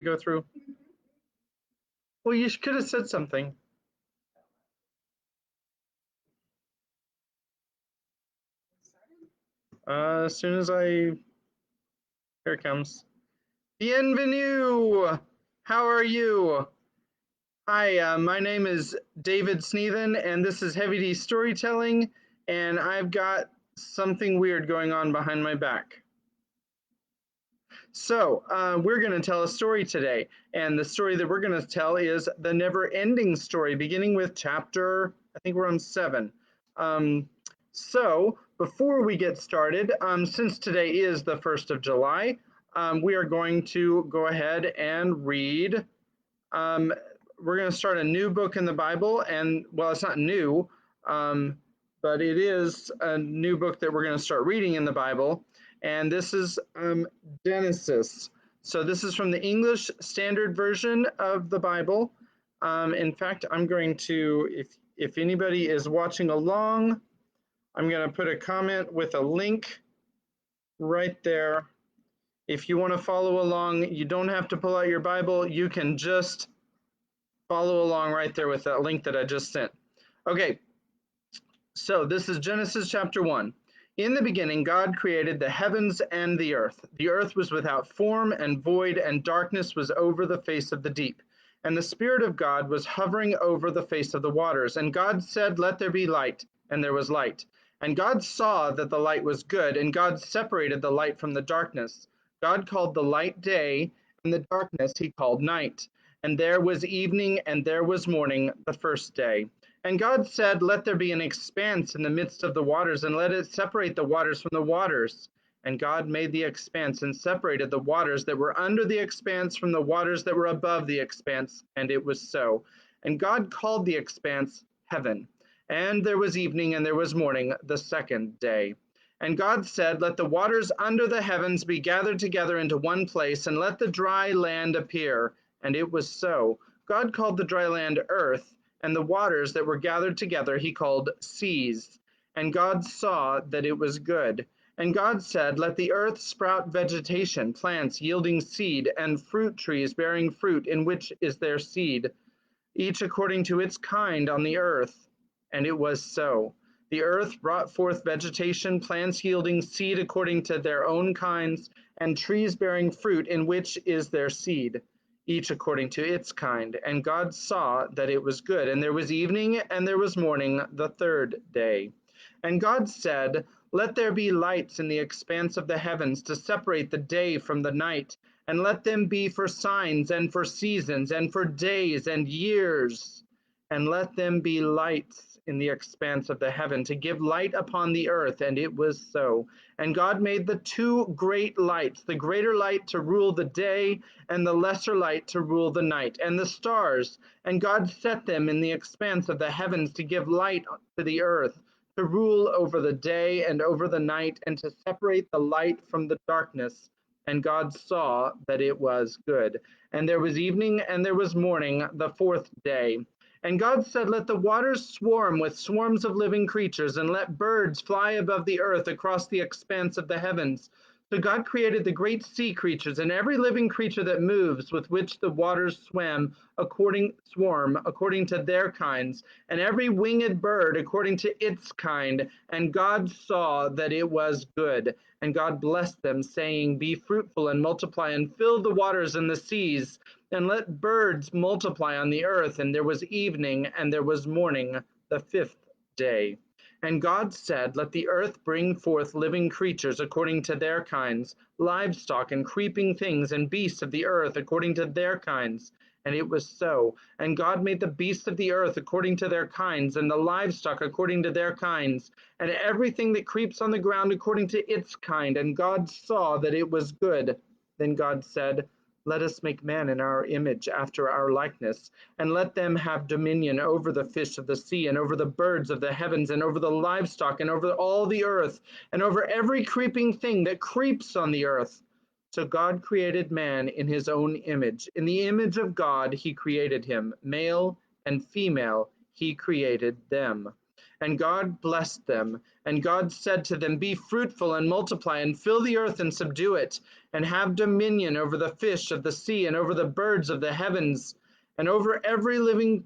Go through? Well, you could have said something. As soon as here it comes. Bienvenue! How are you? Hi, my name is David Sneathen, and this is Heavy D Storytelling, and I've got something weird going on behind my back. So, we're going to tell a story today, and the story that we're going to tell is the Never-Ending Story, beginning with chapter, I think we're on 7. So, before we get started, since today is the 1st of July, we are going to go ahead and read. We're going to start a new book in the Bible, and well, it's not new, but it is a new book that we're going to start reading in the Bible, and this is Genesis. So this is from the English Standard Version of the Bible. In fact, I'm going to, if anybody is watching along, I'm going to put a comment with a link right there. If you want to follow along, you don't have to pull out your Bible. You can just follow along right there with that link that I just sent. Okay, so this is Genesis chapter 1. In the beginning, God created the heavens and the earth. The earth was without form and void, and darkness was over the face of the deep. And the Spirit of God was hovering over the face of the waters. And God said, "Let there be light," and there was light. And God saw that the light was good, and God separated the light from the darkness. God called the light day, and the darkness he called night. And there was evening, and there was morning, the first day. And God said, "Let there be an expanse in the midst of the waters, and let it separate the waters from the waters." And God made the expanse and separated the waters that were under the expanse from the waters that were above the expanse, and it was so. And God called the expanse heaven. And there was evening, and there was morning, the second day. And God said, "Let the waters under the heavens be gathered together into one place, and let the dry land appear." And it was so. God called the dry land earth, and the waters that were gathered together he called seas. And God saw that it was good. And God said, "Let the earth sprout vegetation, plants yielding seed, and fruit trees bearing fruit in which is their seed, each according to its kind on the earth." And it was so. The earth brought forth vegetation, plants yielding seed according to their own kinds, and trees bearing fruit in which is their seed, each according to its kind. And God saw that it was good. And there was evening, and there was morning, the third day. And God said, "Let there be lights in the expanse of the heavens to separate the day from the night, and let them be for signs and for seasons and for days and years. And let them be lights in the expanse of the heaven to give light upon the earth." And it was so. And God made the two great lights, the greater light to rule the day, and the lesser light to rule the night, and the stars. And God set them in the expanse of the heavens to give light to the earth, to rule over the day and over the night, and to separate the light from the darkness. And God saw that it was good. And there was evening, and there was morning, the fourth day. And God said, "Let the waters swarm with swarms of living creatures, and let birds fly above the earth across the expanse of the heavens." So God created the great sea creatures and every living creature that moves, with which the waters swarm according to their kinds, and every winged bird according to its kind. And God saw that it was good. And God blessed them, saying, "Be fruitful and multiply, and fill the waters and the seas, and let birds multiply on the earth." And there was evening, and there was morning, the fifth day. And God said, "Let the earth bring forth living creatures according to their kinds, livestock and creeping things, and beasts of the earth according to their kinds." And it was so. And God made the beasts of the earth according to their kinds, and the livestock according to their kinds, and everything that creeps on the ground according to its kind. And God saw that it was good. Then God said, "Let us make man in our image, after our likeness, and let them have dominion over the fish of the sea, and over the birds of the heavens, and over the livestock, and over all the earth, and over every creeping thing that creeps on the earth." So God created man in his own image. In the image of God he created him. Male and female he created them. And God blessed them. And God said to them, "Be fruitful and multiply, and fill the earth and subdue it, and have dominion over the fish of the sea, and over the birds of the heavens, and over every living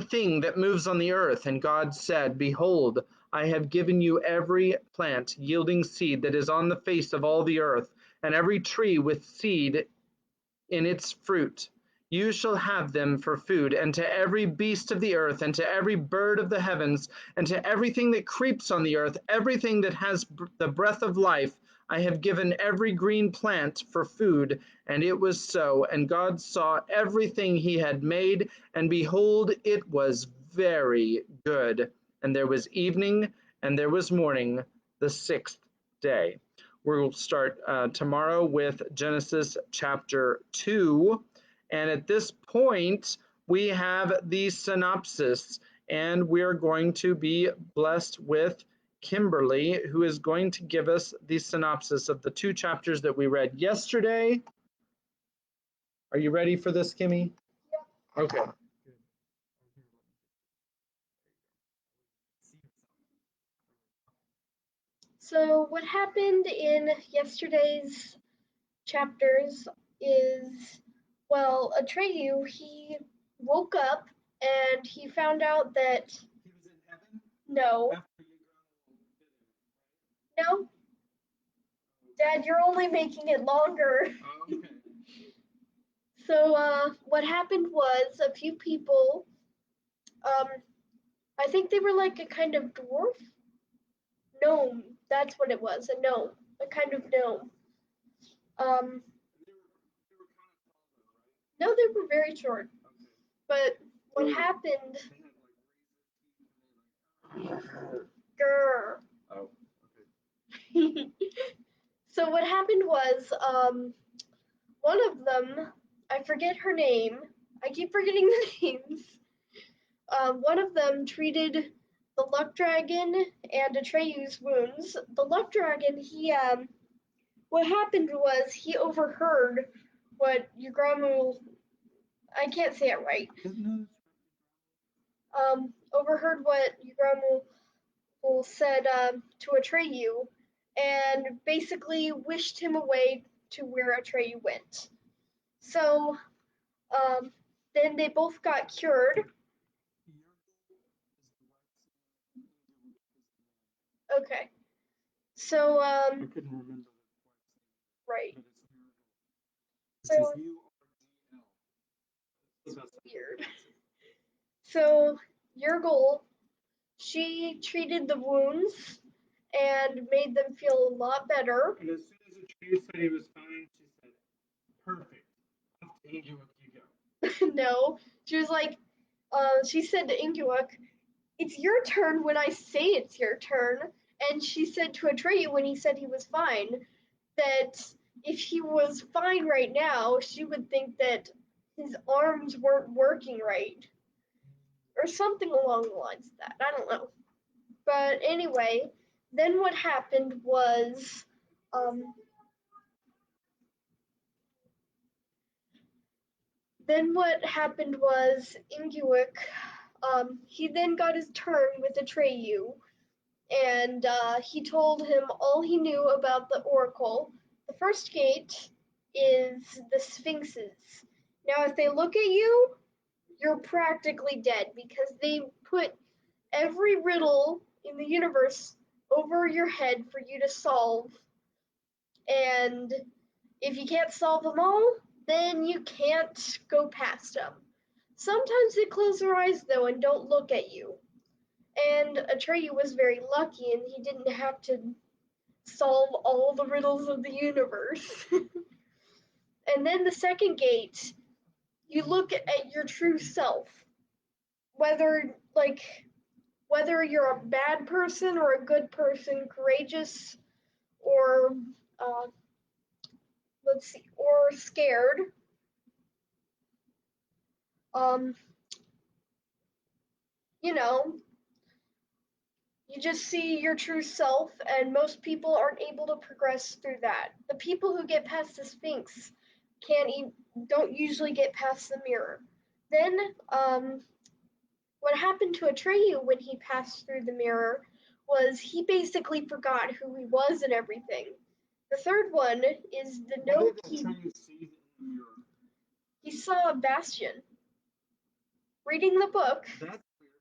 thing that moves on the earth. And God said, Behold, I have given you every plant yielding seed that is on the face of all the earth, and every tree with seed in its fruit. You shall have them for food, and to every beast of the earth, and to every bird of the heavens, and to everything that creeps on the earth, everything that has the breath of life, I have given every green plant for food. And it was so. And God saw everything he had made, and behold, it was very good. And there was evening, and there was morning, the sixth day. We'll start tomorrow with Genesis chapter 2. And at this point, we have the synopsis, and we're going to be blessed with Kimberly, who is going to give us the synopsis of the 2 chapters that we read yesterday. Are you ready for this, Kimmy? Yeah. Okay. So what happened in yesterday's chapters is, well, Atreyu, he woke up and he found out that He was in heaven? no, no, Dad, you're only making it longer. Oh, okay. So what happened was a few people, um, I think they were like a kind of dwarf gnome. That's what it was, a gnome, a kind of gnome. Um, no, they were very short. But what happened? Grr. Oh, So what happened was, one of them, I forget her name. I keep forgetting the names. One of them treated the luck dragon and Atreyu's wounds. The luck dragon, what happened was he overheard what Yugramu, I can't say it right. Overheard what Yugramu said to Atreyu, and basically wished him away to where Atreyu went. So then they both got cured. Okay. So I couldn't remember right. So So weird. So Yurgle, she treated the wounds and made them feel a lot better. And as soon as the tree said he was fine, she said, Perfect. Off to Ingework you go. No, she was like, she said to Ingework, it's your turn when I say it's your turn. And she said to Atreyu when he said he was fine, that if he was fine right now, she would think that his arms weren't working right. Or something along the lines of that. I don't know. But anyway, then what happened was, um, Ingework, he then got his turn with Atreyu, and he told him all he knew about the Oracle. The first gate is the Sphinxes. Now, if they look at you, you're practically dead because they put every riddle in the universe over your head for you to solve. And if you can't solve them all, then you can't go past them. Sometimes they close their eyes though and don't look at you. And Atreyu was very lucky and he didn't have to solve all the riddles of the universe. And then the second gate, you look at your true self. Whether you're a bad person or a good person, courageous or uh, or scared. Um, you know, you just see your true self, and most people aren't able to progress through that. The people who get past the Sphinx don't usually get past the mirror. Then, what happened to Atreyu when he passed through the mirror was he basically forgot who he was and everything. The third one is the What no did key. Atreus see in the mirror? He saw Bastion reading the book. That's weird.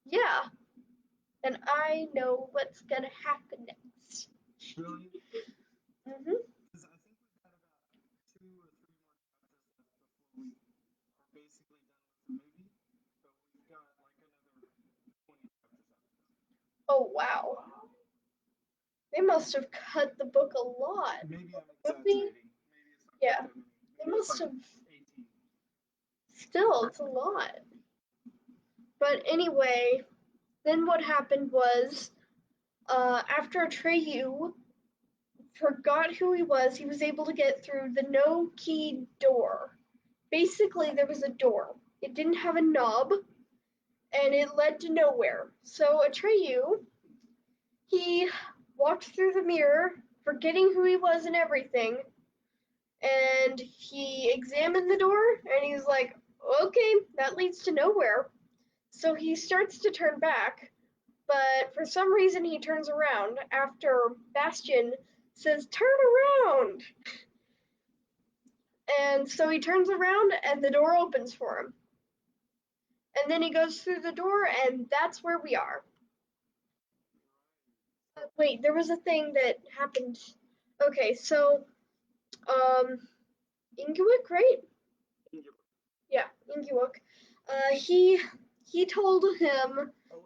Yeah, and I know what's gonna happen next. Really? Hmm. Because I think we've got about 2 or 3 more chapters left before we are basically done with the movie. But we've got like another 20 chapters after that. Oh wow, they must have cut the book a lot. Maybe I'm Maybe, exaggerating. Maybe it's not yeah, quite that many. they Maybe it's must like have. 18. Still, it's a lot. But anyway, then what happened was, after Atreyu forgot who he was able to get through the no key door. Basically, there was a door. It didn't have a knob, and it led to nowhere. So Atreyu, he walked through the mirror, forgetting who he was and everything, and he examined the door, and he was like, okay, that leads to nowhere. So he starts to turn back, but for some reason he turns around after Bastion says, turn around! And so he turns around and the door opens for him. And then he goes through the door, and that's where we are. Wait, there was a thing that happened. Okay, so, um, Ingewick, right? Yeah, Ingewick. He told him. Oh,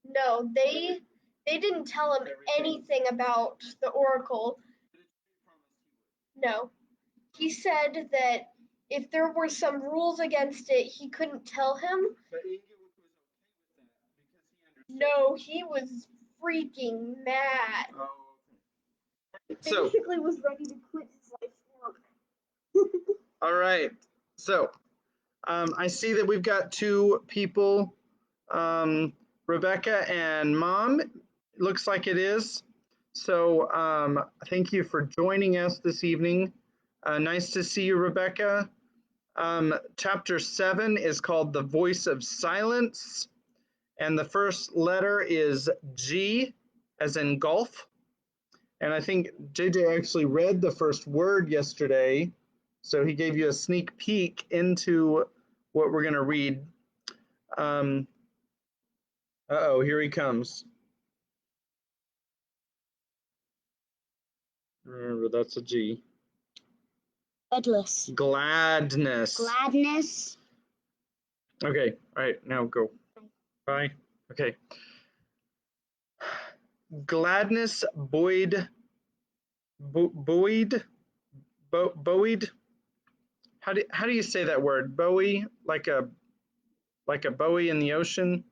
No, they didn't tell him anything about the Oracle. No, he said that if there were some rules against it, he couldn't tell him. But Ingeborg was okay with that because he understood. No, he was freaking mad. Oh, okay. He So, basically was ready to quit his life's work. all right. So, I see that we've got 2 people, Rebecca and Mom. Looks like it is. So, thank you for joining us this evening. Nice to see you, Rebecca. Chapter 7 is called The Voice of Silence, and the first letter is G, as in golf. And I think JJ actually read the first word yesterday, so he gave you a sneak peek into what we're going to read. Um, uh-oh, here he comes. Remember, that's a G. Gladness. Gladness. Gladness. Okay, all right, now go. Bye. Okay. Gladness buoyed, buoyed, buoyed. How do you say that word? Buoy, like a buoy in the ocean,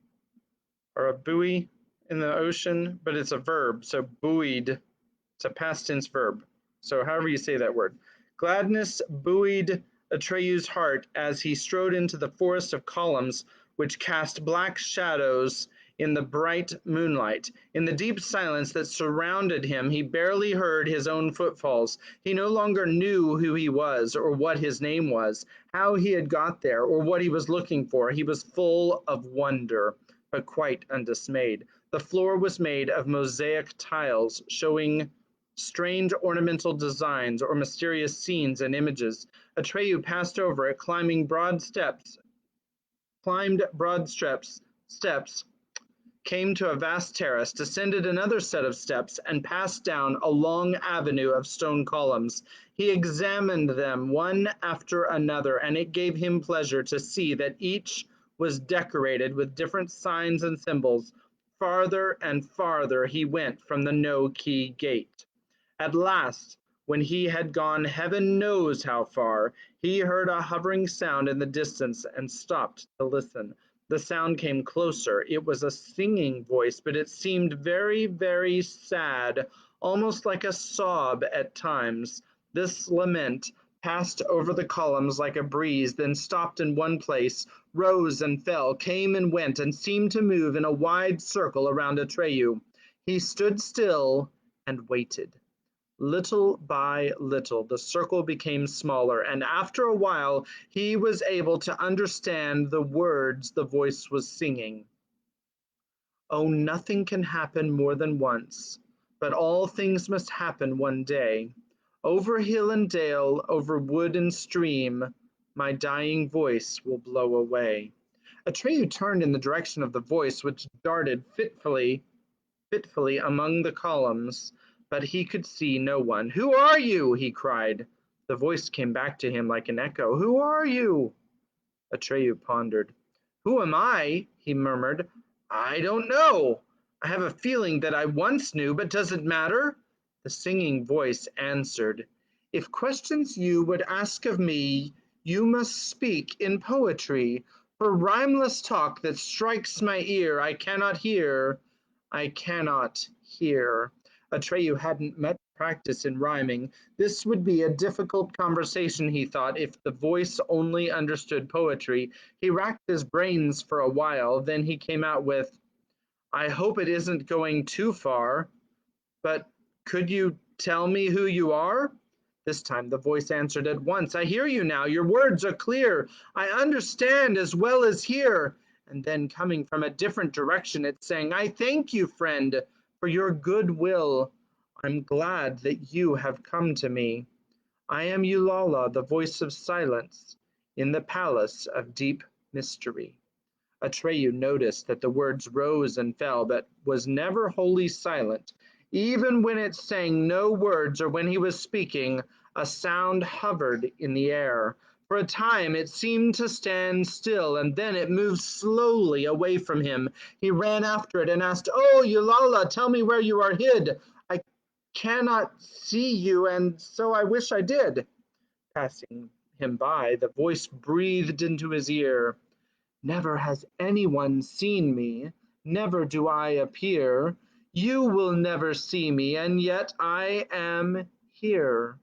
or a buoy in the ocean, but it's a verb. So buoyed, it's a past tense verb. So however you say that word. Gladness buoyed Atreyu's heart as he strode into the forest of columns, which cast black shadows in the bright moonlight. In the deep silence that surrounded him, he barely heard his own footfalls. He no longer knew who he was or what his name was, how he had got there, or what he was looking for. He was full of wonder, but quite undismayed. The floor was made of mosaic tiles showing strange ornamental designs or mysterious scenes and images. Atreyu passed over it, climbed broad steps, came to a vast terrace, descended another set of steps, and passed down a long avenue of stone columns. He examined them one after another, and it gave him pleasure to see that each was decorated with different signs and symbols. Farther and farther he went from the no-key gate. At last, when he had gone heaven knows how far, he heard a hovering sound in the distance and stopped to listen. The sound came closer. It was a singing voice, but it seemed very, very sad, almost like a sob at times. This lament passed over the columns like a breeze, then stopped in one place, rose and fell, came and went, and seemed to move in a wide circle around Atreyu. He stood still and waited. Little by little, the circle became smaller, and after a while, he was able to understand the words the voice was singing. Oh, nothing can happen more than once, but all things must happen one day. Over hill and dale, over wood and stream, my dying voice will blow away. Atreyu turned in the direction of the voice, which darted fitfully among the columns, but he could see no one. "Who are you?" he cried. The voice came back to him like an echo. "Who are you?" Atreyu pondered. "Who am I?" he murmured. "I don't know. I have a feeling that I once knew, but does it matter?" The singing voice answered, "If questions you would ask of me, you must speak in poetry. For rhymeless talk that strikes my ear, I cannot hear." Atreyu hadn't much practice in rhyming. This would be a difficult conversation, he thought, if the voice only understood poetry. He racked his brains for a while, then he came out with, "I hope it isn't going too far, but could you tell me who you are?" This time the voice answered at once, "I hear you now. Your words are clear. I understand as well as hear." And then, coming from a different direction, it sang, "I thank you, friend, for your good will. I'm glad that you have come to me. I am Eulala, the voice of silence, in the palace of deep mystery." Atreyu noticed that the words rose and fell, but was never wholly silent. Even when it sang no words or when he was speaking, a sound hovered in the air. For a time it seemed to stand still, and then it moved slowly away from him. He ran after it and asked, "Oh, Eulala, tell me where you are hid. I cannot see you, and so I wish I did." Passing him by, the voice breathed into his ear, "Never has anyone seen me, never do I appear. You will never see me, and yet I am here."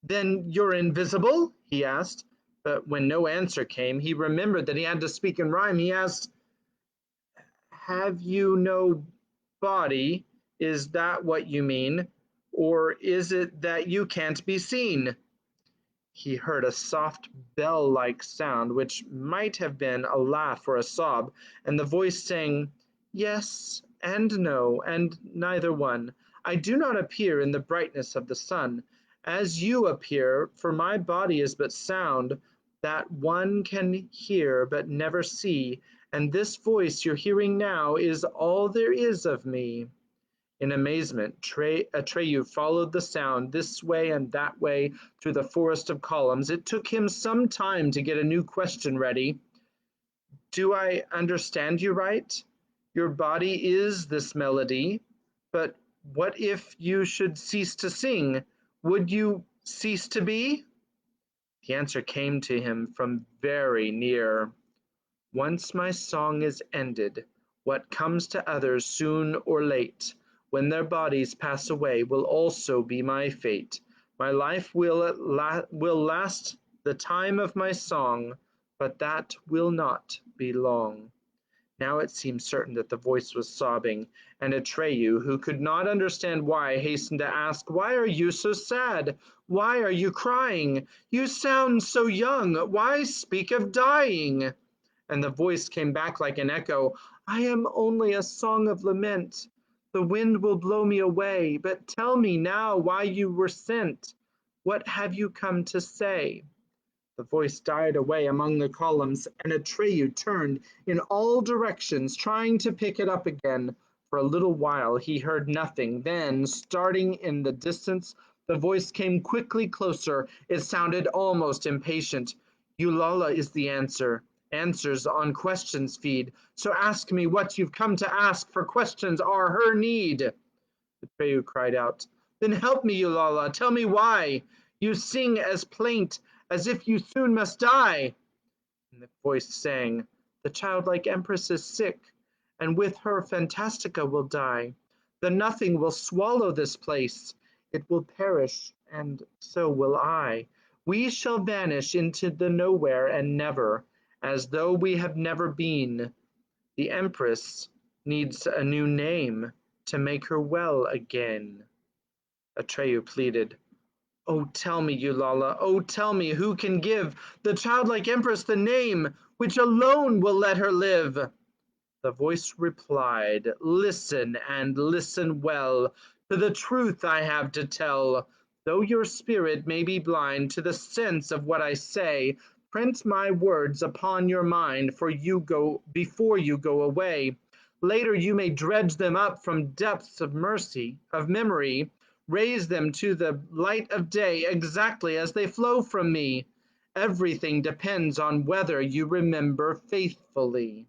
"Then you're invisible?" he asked. But when no answer came, he remembered that he had to speak in rhyme. He asked, "Have you no body? Is that what you mean? Or is it that you can't be seen?" He heard a soft bell-like sound, which might have been a laugh or a sob, and the voice sang, "Yes and no, and neither one. I do not appear in the brightness of the sun, as you appear, for my body is but sound, that one can hear but never see, and this voice you're hearing now is all there is of me." In amazement, Atreyu followed the sound this way and that way through the forest of columns. It took him some time to get a new question ready. "Do I understand you right? Your body is this melody, but what if you should cease to sing? Would you cease to be?" The answer came to him from very near. "Once my song is ended, what comes to others soon or late, when their bodies pass away, will also be my fate. My life will last the time of my song, but that will not be long." Now it seemed certain that the voice was sobbing, and Atreyu, who could not understand why, hastened to ask, "Why are you so sad? Why are you crying? You sound so young. Why speak of dying?" And the voice came back like an echo, "I am only a song of lament. The wind will blow me away. But tell me now why you were sent. What have you come to say?" The voice died away among the columns, and Atreyu turned in all directions, trying to pick it up again. For a little while he heard nothing. Then, starting in the distance, the voice came quickly closer. It sounded almost impatient. "Eulala is the answer. Answers on questions feed. So ask me what you've come to ask, for questions are her need." Atreyu cried out, "Then help me, Eulala. Tell me why you sing as plaint as if you soon must die." And the voice sang, "The childlike empress is sick, and with her Fantastica will die. The nothing will swallow this place. It will perish, and so will I. We shall vanish into the nowhere and never, as though we have never been. The empress needs a new name to make her well again." Atreyu pleaded, "Oh, tell me, Eulala, oh, tell me who can give the childlike empress the name which alone will let her live." The voice replied, "Listen, and listen well, to the truth I have to tell. Though your spirit may be blind to the sense of what I say, print my words upon your mind before you go away. Later you may dredge them up from depths of memory, raise them to the light of day exactly as they flow from me. Everything depends on whether you remember faithfully."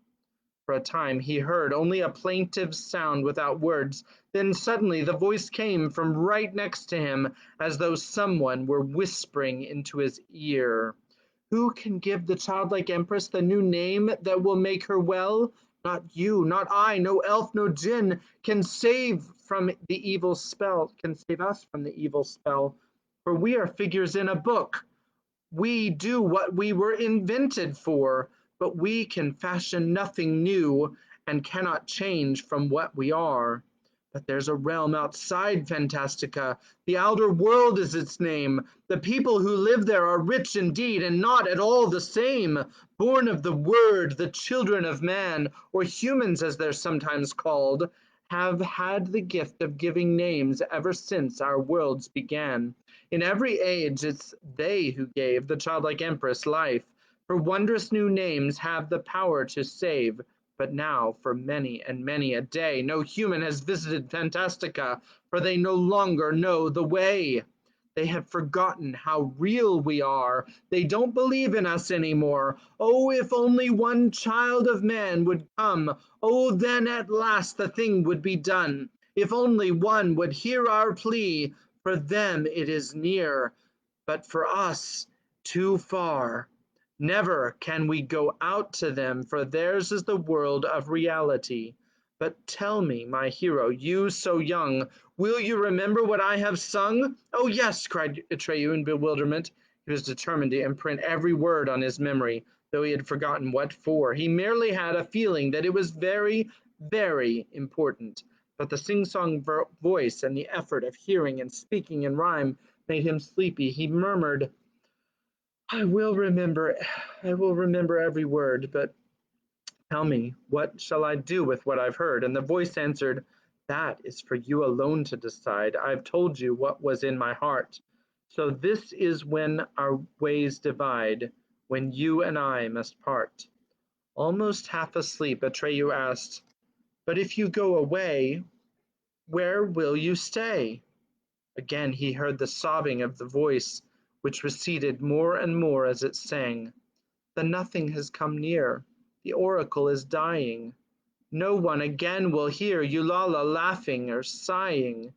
For a time he heard only a plaintive sound without words. Then suddenly the voice came from right next to him, as though someone were whispering into his ear. "Who can give the childlike empress the new name that will make her well? Not you, not I, no elf, no jinn can save us from the evil spell. For we are figures in a book. We do what we were invented for, but we can fashion nothing new and cannot change from what we are. But there's a realm outside Fantastica. The outer world is its name. The people who live there are rich indeed, and not at all the same. Born of the Word, the children of man, or humans as they're sometimes called, have had the gift of giving names ever since our worlds began. In every age, it's they who gave the childlike empress life, for wondrous new names have the power to save. But now, for many and many a day, no human has visited Fantastica, for they no longer know the way. They have forgotten how real we are. They don't believe in us anymore. Oh, if only one child of man would come. Oh, then at last the thing would be done. If only one would hear our plea. For them it is near, but for us too far. Never can we go out to them, for theirs is the world of reality. But tell me, my hero, you so young, will you remember what I have sung?" "Oh, yes," cried Atreyu in bewilderment. He was determined to imprint every word on his memory, though he had forgotten what for. He merely had a feeling that it was very, very important. But the sing-song voice and the effort of hearing and speaking in rhyme made him sleepy. He murmured, "I will remember, I will remember every word, but tell me, what shall I do with what I've heard?" And the voice answered, "That is for you alone to decide. I've told you what was in my heart. So this is when our ways divide, when you and I must part." Almost half asleep, Atreyu asked, "But if you go away, where will you stay?" Again he heard the sobbing of the voice, which receded more and more as it sang. "The nothing has come near. The oracle is dying. No one again will hear Eulala laughing or sighing.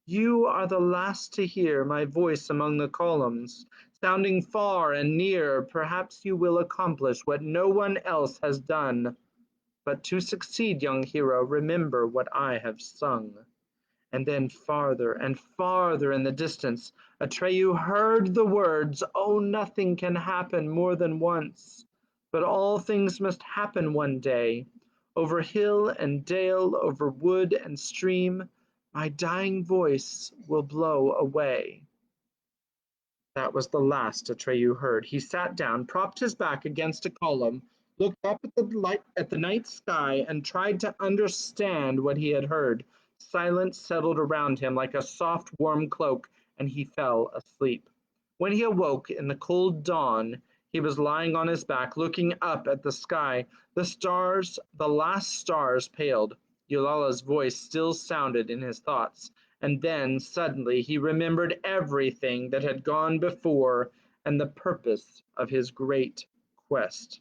You are the last to hear my voice among the columns, sounding far and near. Perhaps you will accomplish what no one else has done. But to succeed, young hero, remember what I have sung." And then farther and farther in the distance, Atreyu heard the words, "Oh, nothing can happen more than once, but all things must happen one day. Over hill and dale, over wood and stream, my dying voice will blow away." That was the last Atreyu heard. He sat down, propped his back against a column, looked up at the night sky, and tried to understand what he had heard. Silence settled around him like a soft, warm cloak, and he fell asleep. When he awoke in the cold dawn, he was lying on his back, looking up at the sky. The last stars paled. Eulala's voice still sounded in his thoughts. And then, suddenly, he remembered everything that had gone before and the purpose of his great quest.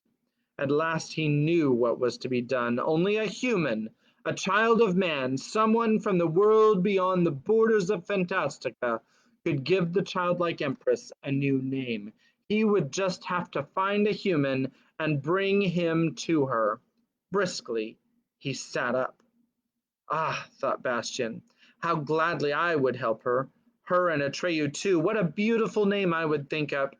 At last he knew what was to be done. Only a human, a child of man, someone from the world beyond the borders of Fantastica, could give the childlike empress a new name. He would just have to find a human and bring him to her. Briskly, he sat up. "Ah," thought Bastian, "how gladly I would help her. Her and Atreyu too. What a beautiful name I would think up.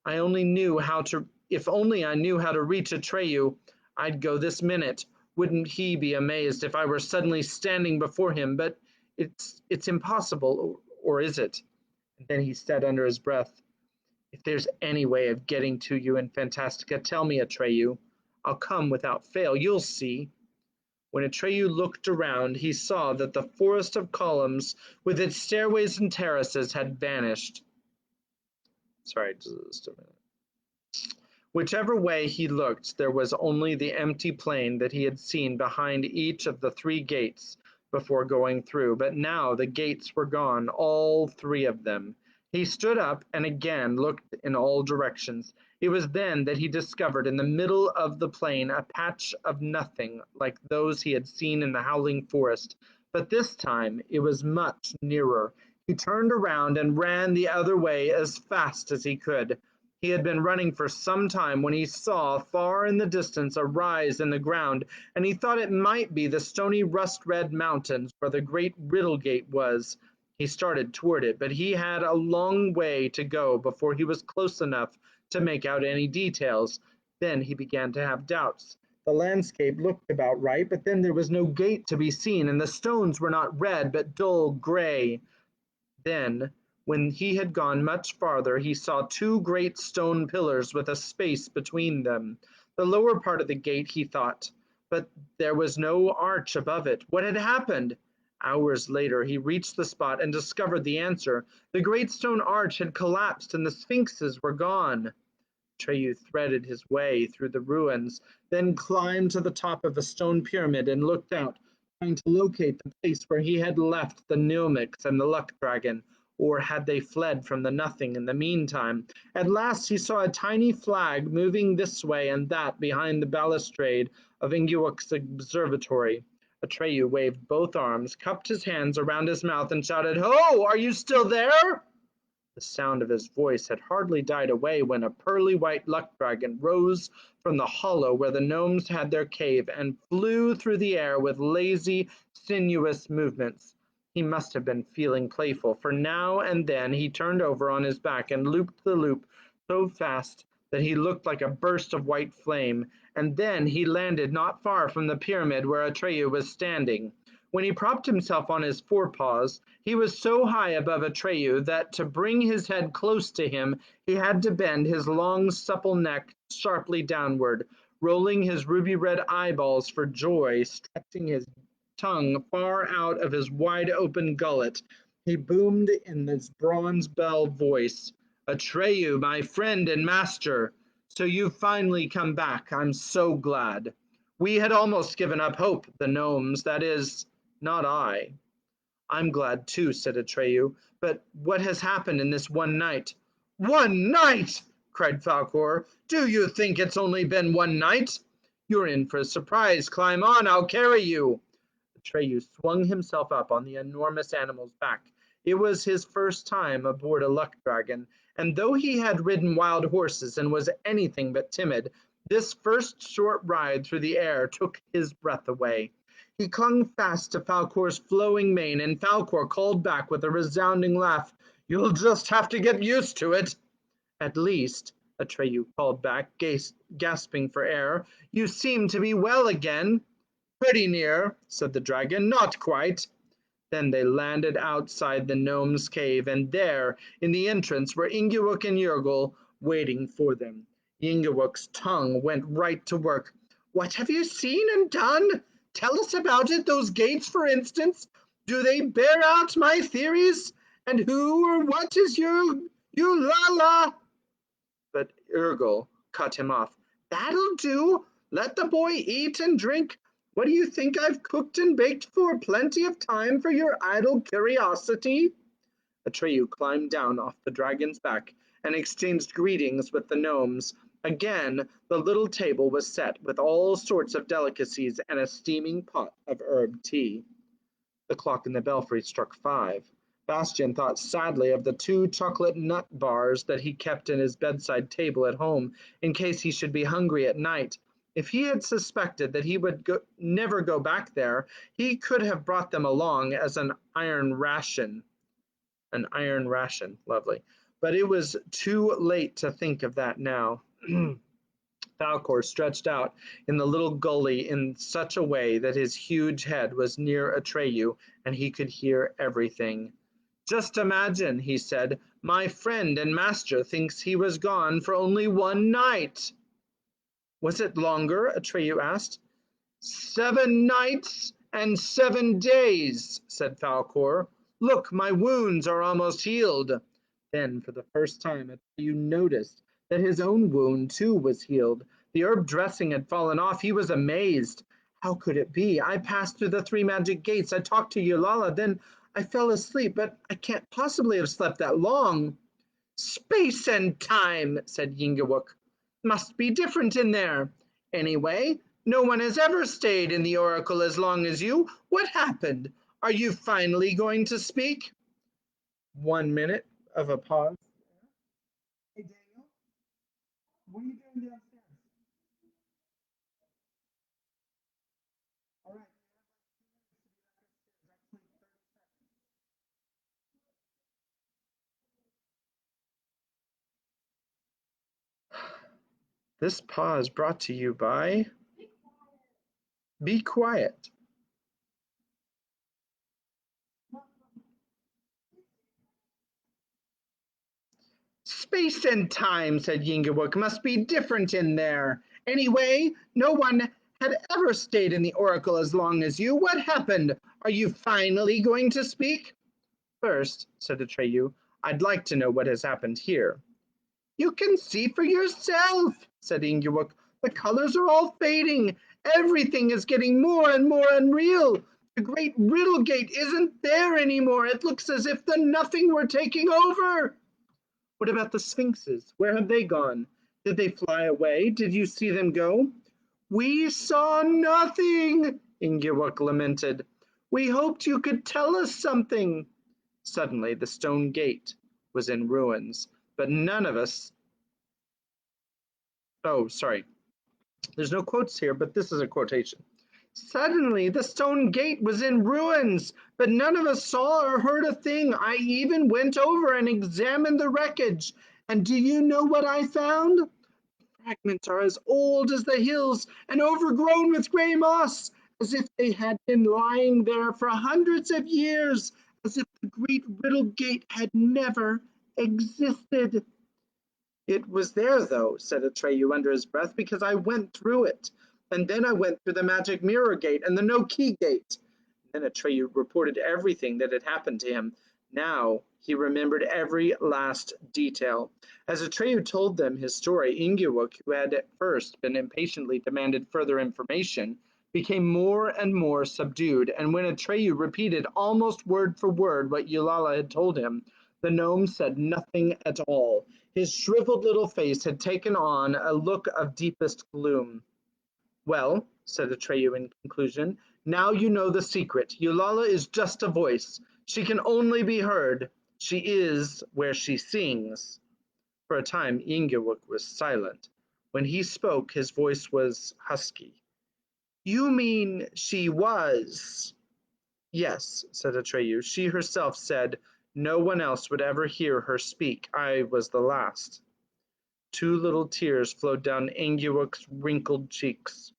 I only knew how to If only I knew how to reach Atreyu, I'd go this minute. Wouldn't he be amazed if I were suddenly standing before him? But it's impossible, or is it?" And then he said under his breath, "If there's any way of getting to you in Fantastica, tell me, Atreyu. I'll come without fail. You'll see." When Atreyu looked around, he saw that the forest of columns with its stairways and terraces had vanished. Sorry, just a minute. Whichever way he looked, there was only the empty plain that he had seen behind each of the three gates before going through. But now the gates were gone, all three of them. He stood up and again looked in all directions. It was then that he discovered in the middle of the plain a patch of nothing like those he had seen in the howling forest. But this time it was much nearer. He turned around and ran the other way as fast as he could. He had been running for some time when he saw far in the distance a rise in the ground, and he thought it might be the stony rust-red mountains where the great Riddle Gate was. He started toward it, but he had a long way to go before he was close enough to make out any details. Then he began to have doubts. The landscape looked about right, but then there was no gate to be seen, and the stones were not red, but dull gray. Then, when he had gone much farther, he saw two great stone pillars with a space between them. The lower part of the gate, he thought, but there was no arch above it. What had happened? Hours later, he reached the spot and discovered the answer. The great stone arch had collapsed and the sphinxes were gone. Treyu threaded his way through the ruins, then climbed to the top of a stone pyramid and looked out, trying to locate the place where he had left the Nilmix and the Luck Dragon, or had they fled from the Nothing in the meantime? At last he saw a tiny flag moving this way and that behind the balustrade of Inguok's observatory. Atreyu waved both arms, cupped his hands around his mouth, and shouted, "Ho! Are you still there?" The sound of his voice had hardly died away when a pearly white luck dragon rose from the hollow where the gnomes had their cave and flew through the air with lazy, sinuous movements. He must have been feeling playful, for now and then he turned over on his back and looped the loop so fast that he looked like a burst of white flame, and then he landed not far from the pyramid where Atreyu was standing. When he propped himself on his forepaws, he was so high above Atreyu that to bring his head close to him, he had to bend his long, supple neck sharply downward, rolling his ruby-red eyeballs for joy, stretching his tongue far out of his wide-open gullet. He boomed in his bronze bell voice, "Atreyu, my friend and master, so you've finally come back. I'm so glad. We had almost given up hope, the gnomes, that is, not I." "I'm glad too," said Atreyu. "But what has happened in this one night?" "One night!" cried Falkor. "Do you think it's only been one night? You're in for a surprise. Climb on, I'll carry you." Atreyu swung himself up on the enormous animal's back. It was his first time aboard a luck dragon, and though he had ridden wild horses and was anything but timid, this first short ride through the air took his breath away. He clung fast to Falcor's flowing mane, and Falcor called back with a resounding laugh, "You'll just have to get used to it." "At least," Atreyu called back, gasping for air, "you seem to be well again." "Pretty near," said the dragon. "Not quite." Then they landed outside the gnome's cave, and there, in the entrance, were Ingeborg and Jurgel waiting for them. Ingeborg's tongue went right to work. "What have you seen and done? Tell us about it. Those gates, for instance. Do they bear out my theories? And who or what is you la la?" But Jurgel cut him off. "That'll do. Let the boy eat and drink. What do you think I've cooked and baked for? Plenty of time for your idle curiosity." Atreyu climbed down off the dragon's back and exchanged greetings with the gnomes. Again, the little table was set with all sorts of delicacies and a steaming pot of herb tea. The clock in the belfry struck 5. Bastian thought sadly of the 2 chocolate nut bars that he kept in his bedside table at home, in case he should be hungry at night. If he had suspected that he would never go back there, he could have brought them along as an iron ration. An iron ration, lovely. But it was too late to think of that now. Falkor stretched out in the little gully in such a way that his huge head was near Atreyu and he could hear everything. "Just imagine," he said, "my friend and master thinks he was gone for only one night." "Was it longer?" Atreyu asked. "7 nights and 7 days," said Falkor. "Look, my wounds are almost healed." Then, for the first time, you noticed that his own wound, too, was healed. The herb dressing had fallen off. He was amazed. "How could it be? I passed through the 3 magic gates. I talked to Eulala. Then I fell asleep, but I can't possibly have slept that long." "Space and time," said Yingawuk, "must be different in there. Anyway, no one has ever stayed in the Oracle as long as you. What happened? Are you finally going to speak?" 1 minute of a pause. "Hey, Daniel, what are you doing downstairs?" "All right, this pause brought to you by Be Quiet. "Space and time," said Yingawuk, "must be different in there. Anyway, no one had ever stayed in the Oracle as long as you. What happened? Are you finally going to speak?" "First," said Atreyu, "I'd like to know what has happened here." "You can see for yourself," said Ingeborg. "The colors are all fading. Everything is getting more and more unreal. The great riddle gate isn't there anymore. It looks as if the nothing were taking over." "What about the sphinxes? Where have they gone? Did they fly away? Did you see them go?" "We saw nothing," Ingeborg lamented. "We hoped you could tell us something." Suddenly the stone gate was in ruins, but none of us. Oh, sorry. There's no quotes here, but this is a quotation. "Suddenly the stone gate was in ruins, but none of us saw or heard a thing. I even went over and examined the wreckage. And do you know what I found? Fragments are as old as the hills and overgrown with gray moss, as if they had been lying there for hundreds of years, as if the great riddle gate had never existed." "It was there, though," said Atreyu under his breath, "because I went through it. And then I went through the magic mirror gate and the no key gate." Then Atreyu reported everything that had happened to him. Now he remembered every last detail. As Atreyu told them his story, Ingiwuk, who had at first been impatiently demanded further information, became more and more subdued, and when Atreyu repeated almost word for word what Eulala had told him, the gnome said nothing at all. His shriveled little face had taken on a look of deepest gloom. "Well," said Atreyu in conclusion, "now you know the secret. Eulala is just a voice. She can only be heard. She is where she sings." For a time Ingewuk was silent. When he spoke, his voice was husky. "You mean she was?" "Yes," said Atreyu. "She herself said no one else would ever hear her speak. I was the last." Two little tears flowed down Ingewuk's wrinkled cheeks.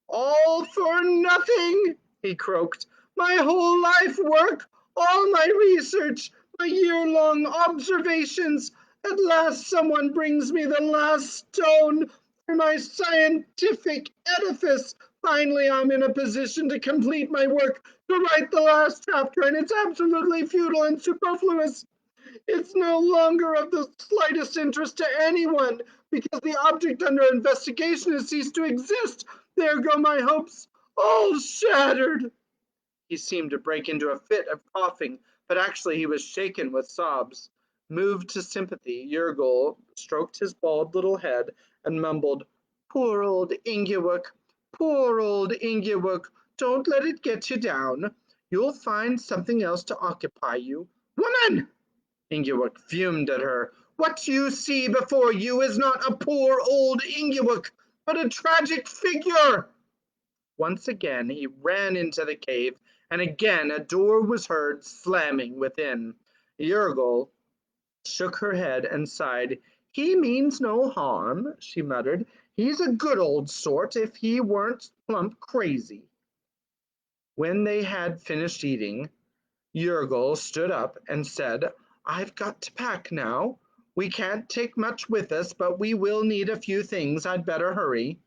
"All for nothing!" he croaked. "My whole life work, all my research, my year-long observations. At last someone brings me the last stone for my scientific edifice. Finally, I'm in a position to complete my work, to write the last chapter, and it's absolutely futile and superfluous. It's no longer of the slightest interest to anyone, because the object under investigation has ceased to exist. There go my hopes, all shattered." He seemed to break into a fit of coughing, but actually he was shaken with sobs. Moved to sympathy, Yergol stroked his bald little head and mumbled, "Poor old Ingeborg, poor old Ingeborg, don't let it get you down. You'll find something else to occupy you." "Woman!" Ingeborg fumed at her. "What you see before you is not a poor old Ingeborg, but a tragic figure." Once again he ran into the cave, and again a door was heard slamming within. Yergol shook her head and sighed. "He means no harm," she muttered. "He's a good old sort if he weren't plump crazy." When they had finished eating, Yergol stood up and said, "I've got to pack now. We can't take much with us, but we will need a few things. I'd better hurry."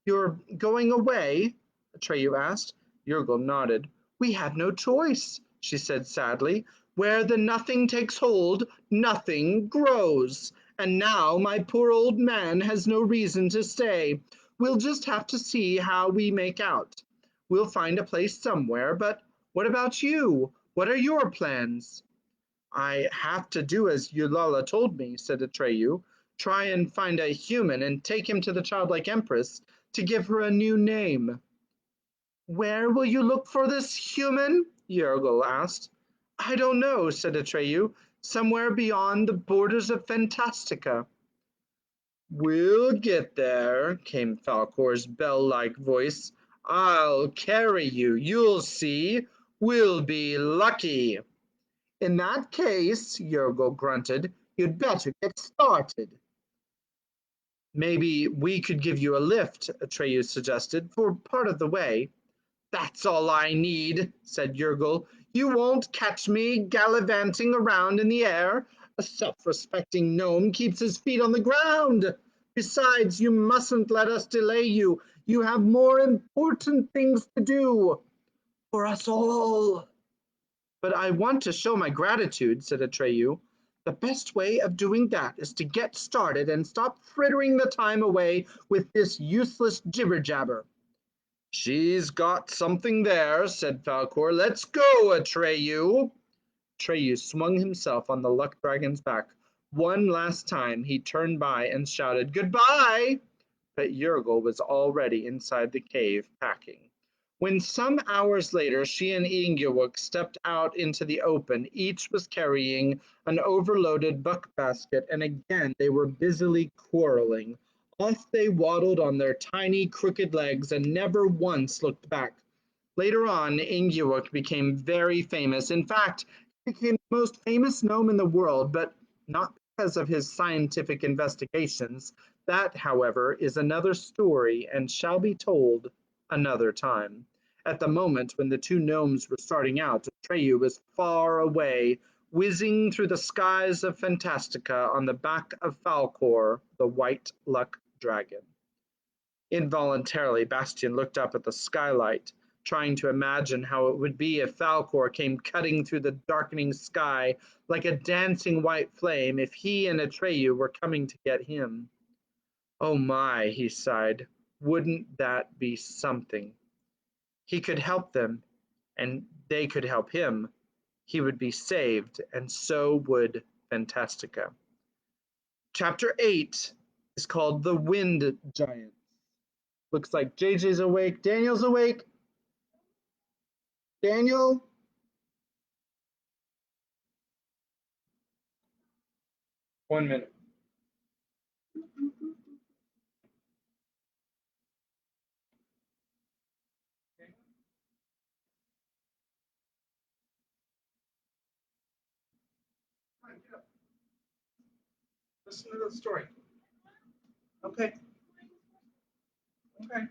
"You're going away?" Atreyu asked. Yergil nodded. We had no choice, she said sadly. Where the nothing takes hold, nothing grows. And now my poor old man has no reason to stay. We'll just have to see how we make out. We'll find a place somewhere, but what about you? What are your plans? I have to do as Eulala told me, said Atreyu. Try and find a human and take him to the childlike empress to give her a new name. Where will you look for this human? Yergil asked. I don't know, said Atreyu. Somewhere beyond the borders of Fantastica. We'll get there, came Falcor's bell-like voice. I'll carry you, you'll see. We'll be lucky. In that case, Yergil grunted, you'd better get started. Maybe we could give you a lift, Atreyu suggested, for part of the way. That's all I need, said Yergil. You won't catch me gallivanting around in the air. A self-respecting gnome keeps his feet on the ground. Besides, you mustn't let us delay you. You have more important things to do. For us all. But I want to show my gratitude, said Atreyu. The best way of doing that is to get started and stop frittering the time away with this useless jibber-jabber. She's got something there, said Falcor. Let's go, Atreyu. Atreyu swung himself on the luck dragon's back. One last time he turned by and shouted, Goodbye! But Yergil was already inside the cave, packing. When some hours later she and Ingiwuk stepped out into the open, each was carrying an overloaded buck basket, and again they were busily quarreling. Off they waddled on their tiny, crooked legs and never once looked back. Later on, Ingiwuk became very famous. In fact, he became the most famous gnome in the world, but not because of his scientific investigations. That, however, is another story and shall be told another time. At the moment when the two gnomes were starting out, Atreyu was far away, whizzing through the skies of Fantastica on the back of Falcor, the white luck dragon. Involuntarily, Bastian looked up at the skylight, trying to imagine how it would be if Falcor came cutting through the darkening sky like a dancing white flame if he and Atreyu were coming to get him. Oh my, he sighed, wouldn't that be something? He could help them, and they could help him. He would be saved, and so would Fantastica. Chapter 8 is called The Wind Giant. Looks like JJ's awake. Daniel's awake. Daniel? One minute. Listen to the story. Okay. Okay.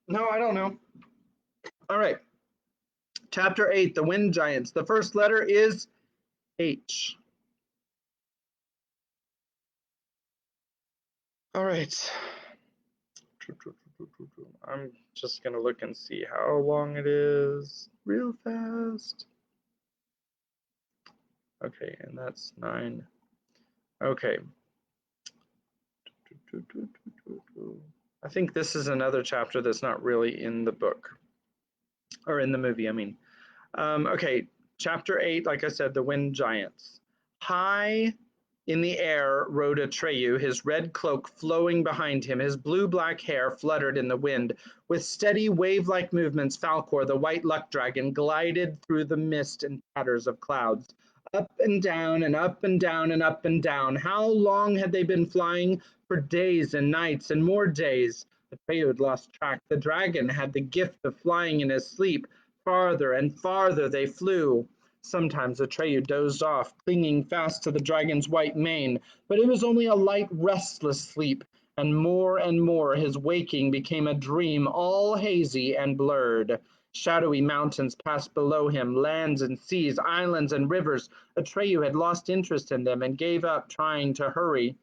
No, I don't know. All right. Chapter 8, The Wind Giants. The first letter is H. All right. I'm just going to look and see how long it is real fast. Okay, and that's 9. Okay. I think this is another chapter that's not really in the book, or in the movie, I mean. Okay, chapter 8, like I said, the Wind Giants. High in the air rode Atreyu, his red cloak flowing behind him. His blue-black hair fluttered in the wind. With steady, wave-like movements, Falcor, the white luck dragon, glided through the mist and tatters of clouds. Up and down and up and down and up and down. How long had they been flying? For days and nights and more days. Atreyu had lost track. The dragon had the gift of flying in his sleep. Farther and farther they flew. Sometimes Atreyu dozed off, clinging fast to the dragon's white mane, but it was only a light, restless sleep, and more his waking became a dream, all hazy and blurred. Shadowy mountains passed below him, lands and seas, islands and rivers. Atreyu had lost interest in them and gave up trying to hurry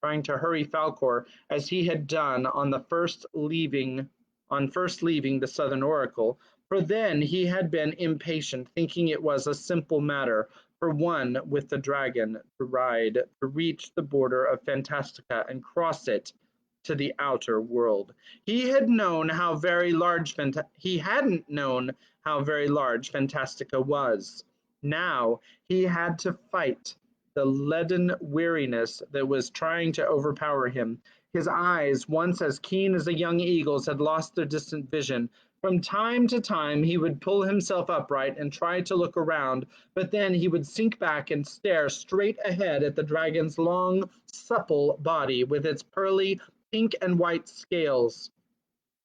Falcor as he had done on first leaving the Southern Oracle, for then he had been impatient, thinking it was a simple matter for one with the dragon to ride to reach the border of Fantastica and cross it to the outer world. He had known how very large he hadn't known how very large Fantastica was. Now he had to fight the leaden weariness that was trying to overpower him. His eyes, once as keen as a young eagle's, had lost their distant vision. From time to time he would pull himself upright and try to look around, but then he would sink back and stare straight ahead at the dragon's long, supple body with its pearly pink and white scales.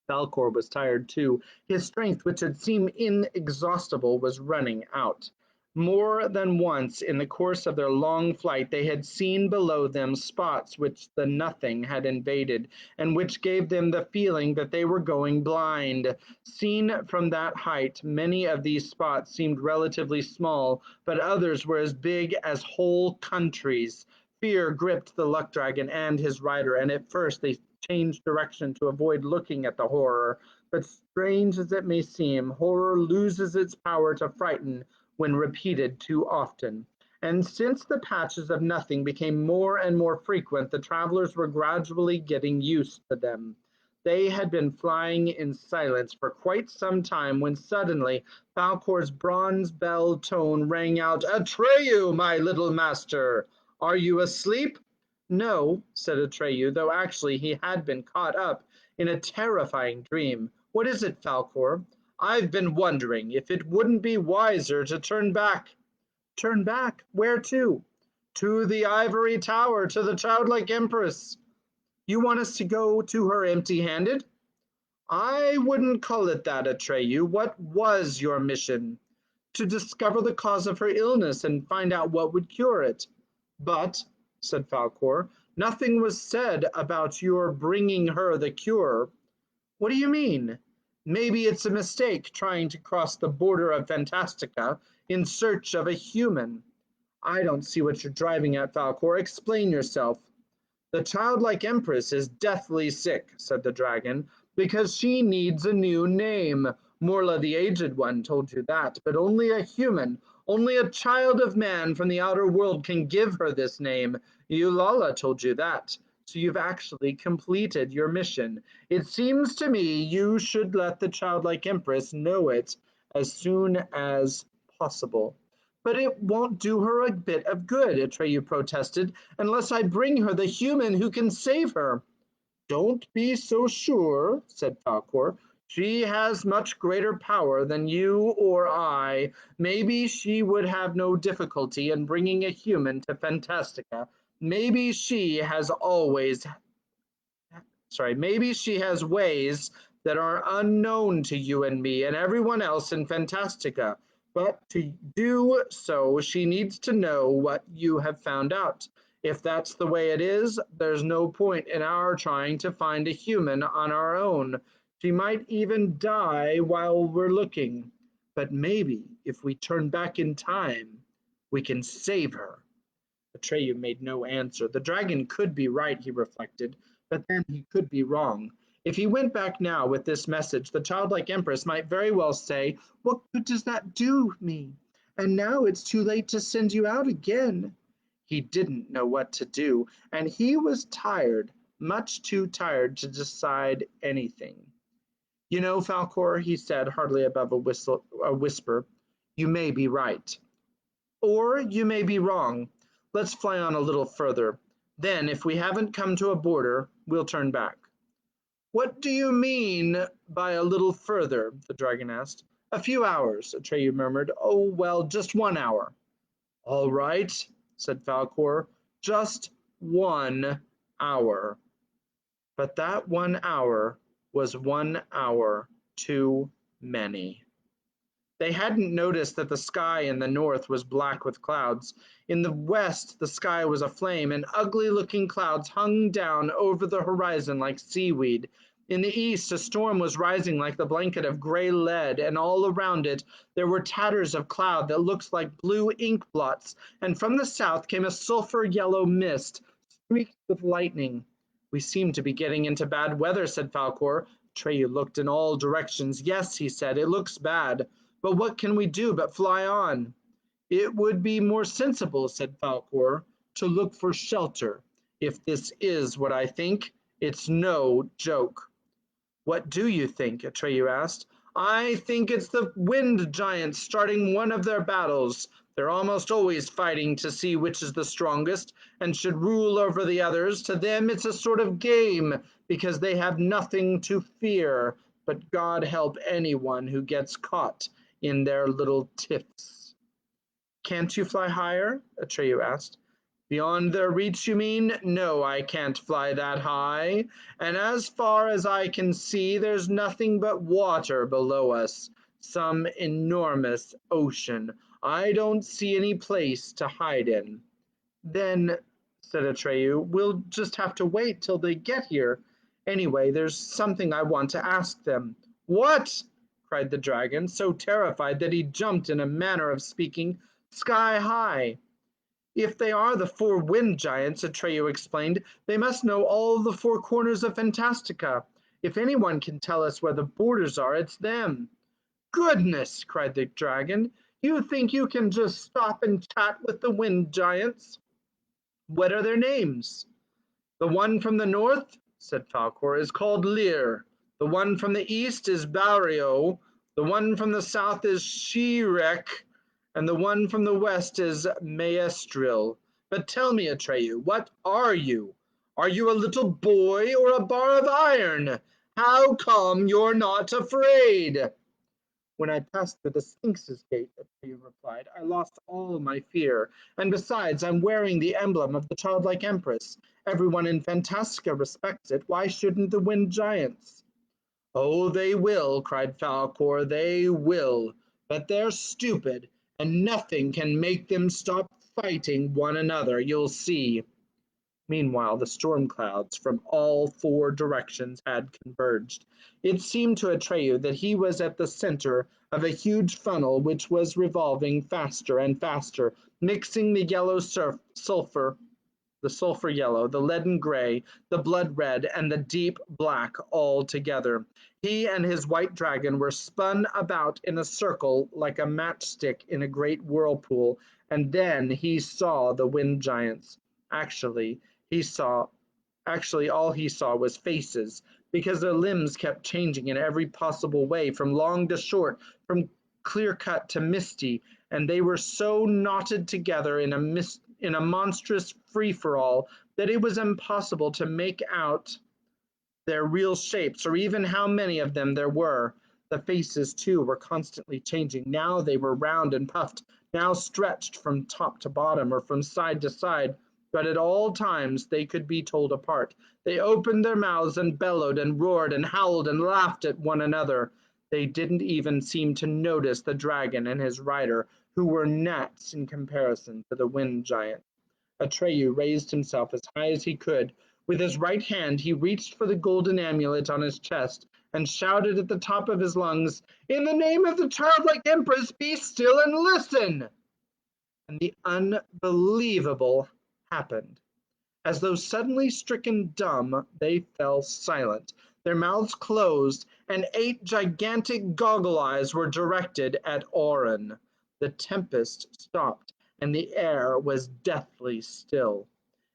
Falcor was tired too. His strength, which had seemed inexhaustible, was running out. More than once in the course of their long flight they had seen below them spots which the nothing had invaded, and which gave them the feeling that they were going blind. Seen from that height, many of these spots seemed relatively small, but others were as big as whole countries. Fear gripped the luck dragon and his rider, and at first they changed direction to avoid looking at the horror. But strange as it may seem, horror loses its power to frighten when repeated too often. And since the patches of nothing became more and more frequent, the travelers were gradually getting used to them. They had been flying in silence for quite some time when suddenly Falcor's bronze bell tone rang out, "Atreyu, my little master! Are you asleep?" "No," said Atreyu, though actually he had been caught up in a terrifying dream. "What is it, Falcor?" "I've been wondering if it wouldn't be wiser to turn back." "Turn back? Where to?" "To the ivory tower, to the childlike empress." "You want us to go to her empty-handed?" "I wouldn't call it that, Atreyu. What was your mission?" "To discover the cause of her illness and find out what would cure it." "But," said Falcor, "nothing was said about your bringing her the cure." "What do you mean?" "Maybe it's a mistake trying to cross the border of Fantastica in search of a human." "I don't see what you're driving at, Falcor. Explain yourself." "The childlike empress is deathly sick," said the dragon, "because she needs a new name. Morla the Aged One told you that, but only a human, only a child of man from the outer world can give her this name. Eulala told you that. So you've actually completed your mission. It seems to me you should let the childlike empress know it as soon as possible." "But it won't do her a bit of good," Atreyu protested, "unless I bring her the human who can save her." "Don't be so sure," said Falcor. "She has much greater power than you or I. Maybe she would have no difficulty in bringing a human to Fantastica. Maybe she has always maybe she has ways that are unknown to you and me and everyone else in Fantastica. But to do so, she needs to know what you have found out. If that's the way it is, there's no point in our trying to find a human on our own. She might even die while we're looking. But maybe if we turn back in time, we can save her." Atreyu made no answer. The dragon could be right, he reflected, but then he could be wrong. If he went back now with this message, the childlike empress might very well say, "What good does that do me? And now it's too late to send you out again." He didn't know what to do, and he was tired, much too tired to decide anything. "You know, Falcor," he said, hardly above a whisper, "you may be right. Or you may be wrong. Let's fly on a little further. Then, if we haven't come to a border, we'll turn back." "What do you mean by a little further?" the dragon asked. "A few hours," Atreyu murmured. "Oh, well, just 1 hour." "All right," said Falcor. "Just 1 hour." But that 1 hour was 1 hour too many. They hadn't noticed that the sky in the north was black with clouds. In the west, the sky was aflame, and ugly-looking clouds hung down over the horizon like seaweed. In the east, a storm was rising like the blanket of gray lead, and all around it there were tatters of cloud that looked like blue ink blots, and from the south came a sulphur-yellow mist, streaked with lightning. "We seem to be getting into bad weather," said Falkor. Treyu looked in all directions. "Yes," he said, "it looks bad. But what can we do but fly on?" "It would be more sensible," said Falkor, "to look for shelter. If this is what I think, it's no joke." "What do you think?" Atreyu asked. "I think it's the wind giants starting one of their battles. They're almost always fighting to see which is the strongest and should rule over the others. To them it's a sort of game because they have nothing to fear. But God help anyone who gets caught in their little tiffs." "Can't you fly higher?" Atreyu asked. "Beyond their reach, you mean? No, I can't fly that high. And as far as I can see, there's nothing but water below us. Some enormous ocean. I don't see any place to hide in." "Then," said Atreyu, "we'll just have to wait till they get here. Anyway, there's something I want to ask them." "What?" cried the dragon, so terrified that he jumped, in a manner of speaking, sky high. "If they are the four wind giants," Atreyu explained, "they must know all the four corners of Fantastica. If anyone can tell us where the borders are, it's them." "Goodness!" cried the dragon. "You think you can just stop and chat with the wind giants? What are their names?" "The one from the north," said Falkor, "is called Lear. The one from the east is Barrio. The one from the south is Shirek. And the one from the west is Maestril. But tell me, Atreyu, what are you? Are you a little boy or a bar of iron? How come you're not afraid?" "When I passed through the Sphinx's gate," Atreyu replied, "I lost all my fear. And besides, I'm wearing the emblem of the childlike empress. Everyone in Fantastica respects it. Why shouldn't the wind giants?" "Oh, they will," cried Falkor, "they will. But they're stupid, and nothing can make them stop fighting one another. You'll see." Meanwhile, the storm clouds from all four directions had converged. It seemed to Atreyu that he was at the center of a huge funnel which was revolving faster and faster, mixing the yellow sulfur, the sulfur yellow, the leaden gray, the blood red, and the deep black all together. He and his white dragon were spun about in a circle like a matchstick in a great whirlpool, and then he saw the wind giants. Actually, he saw Actually, all he saw was faces, because their limbs kept changing in every possible way, from long to short, from clear cut to misty, and they were so knotted together in a monstrous free for all that it was impossible to make out their real shapes, or even how many of them there were. The faces, too, were constantly changing. Now they were round and puffed, now stretched from top to bottom or from side to side, but at all times they could be told apart. They opened their mouths and bellowed and roared and howled and laughed at one another. They didn't even seem to notice the dragon and his rider, who were gnats in comparison to the wind giant. Atreyu raised himself as high as he could. With his right hand he reached for the golden amulet on his chest and shouted at the top of his lungs, "In the name of the childlike empress, be still and listen!" And the unbelievable happened. As though suddenly stricken dumb, they fell silent. Their mouths closed, and 8 gigantic goggle eyes were directed at Orin. The tempest stopped, and the air was deathly still.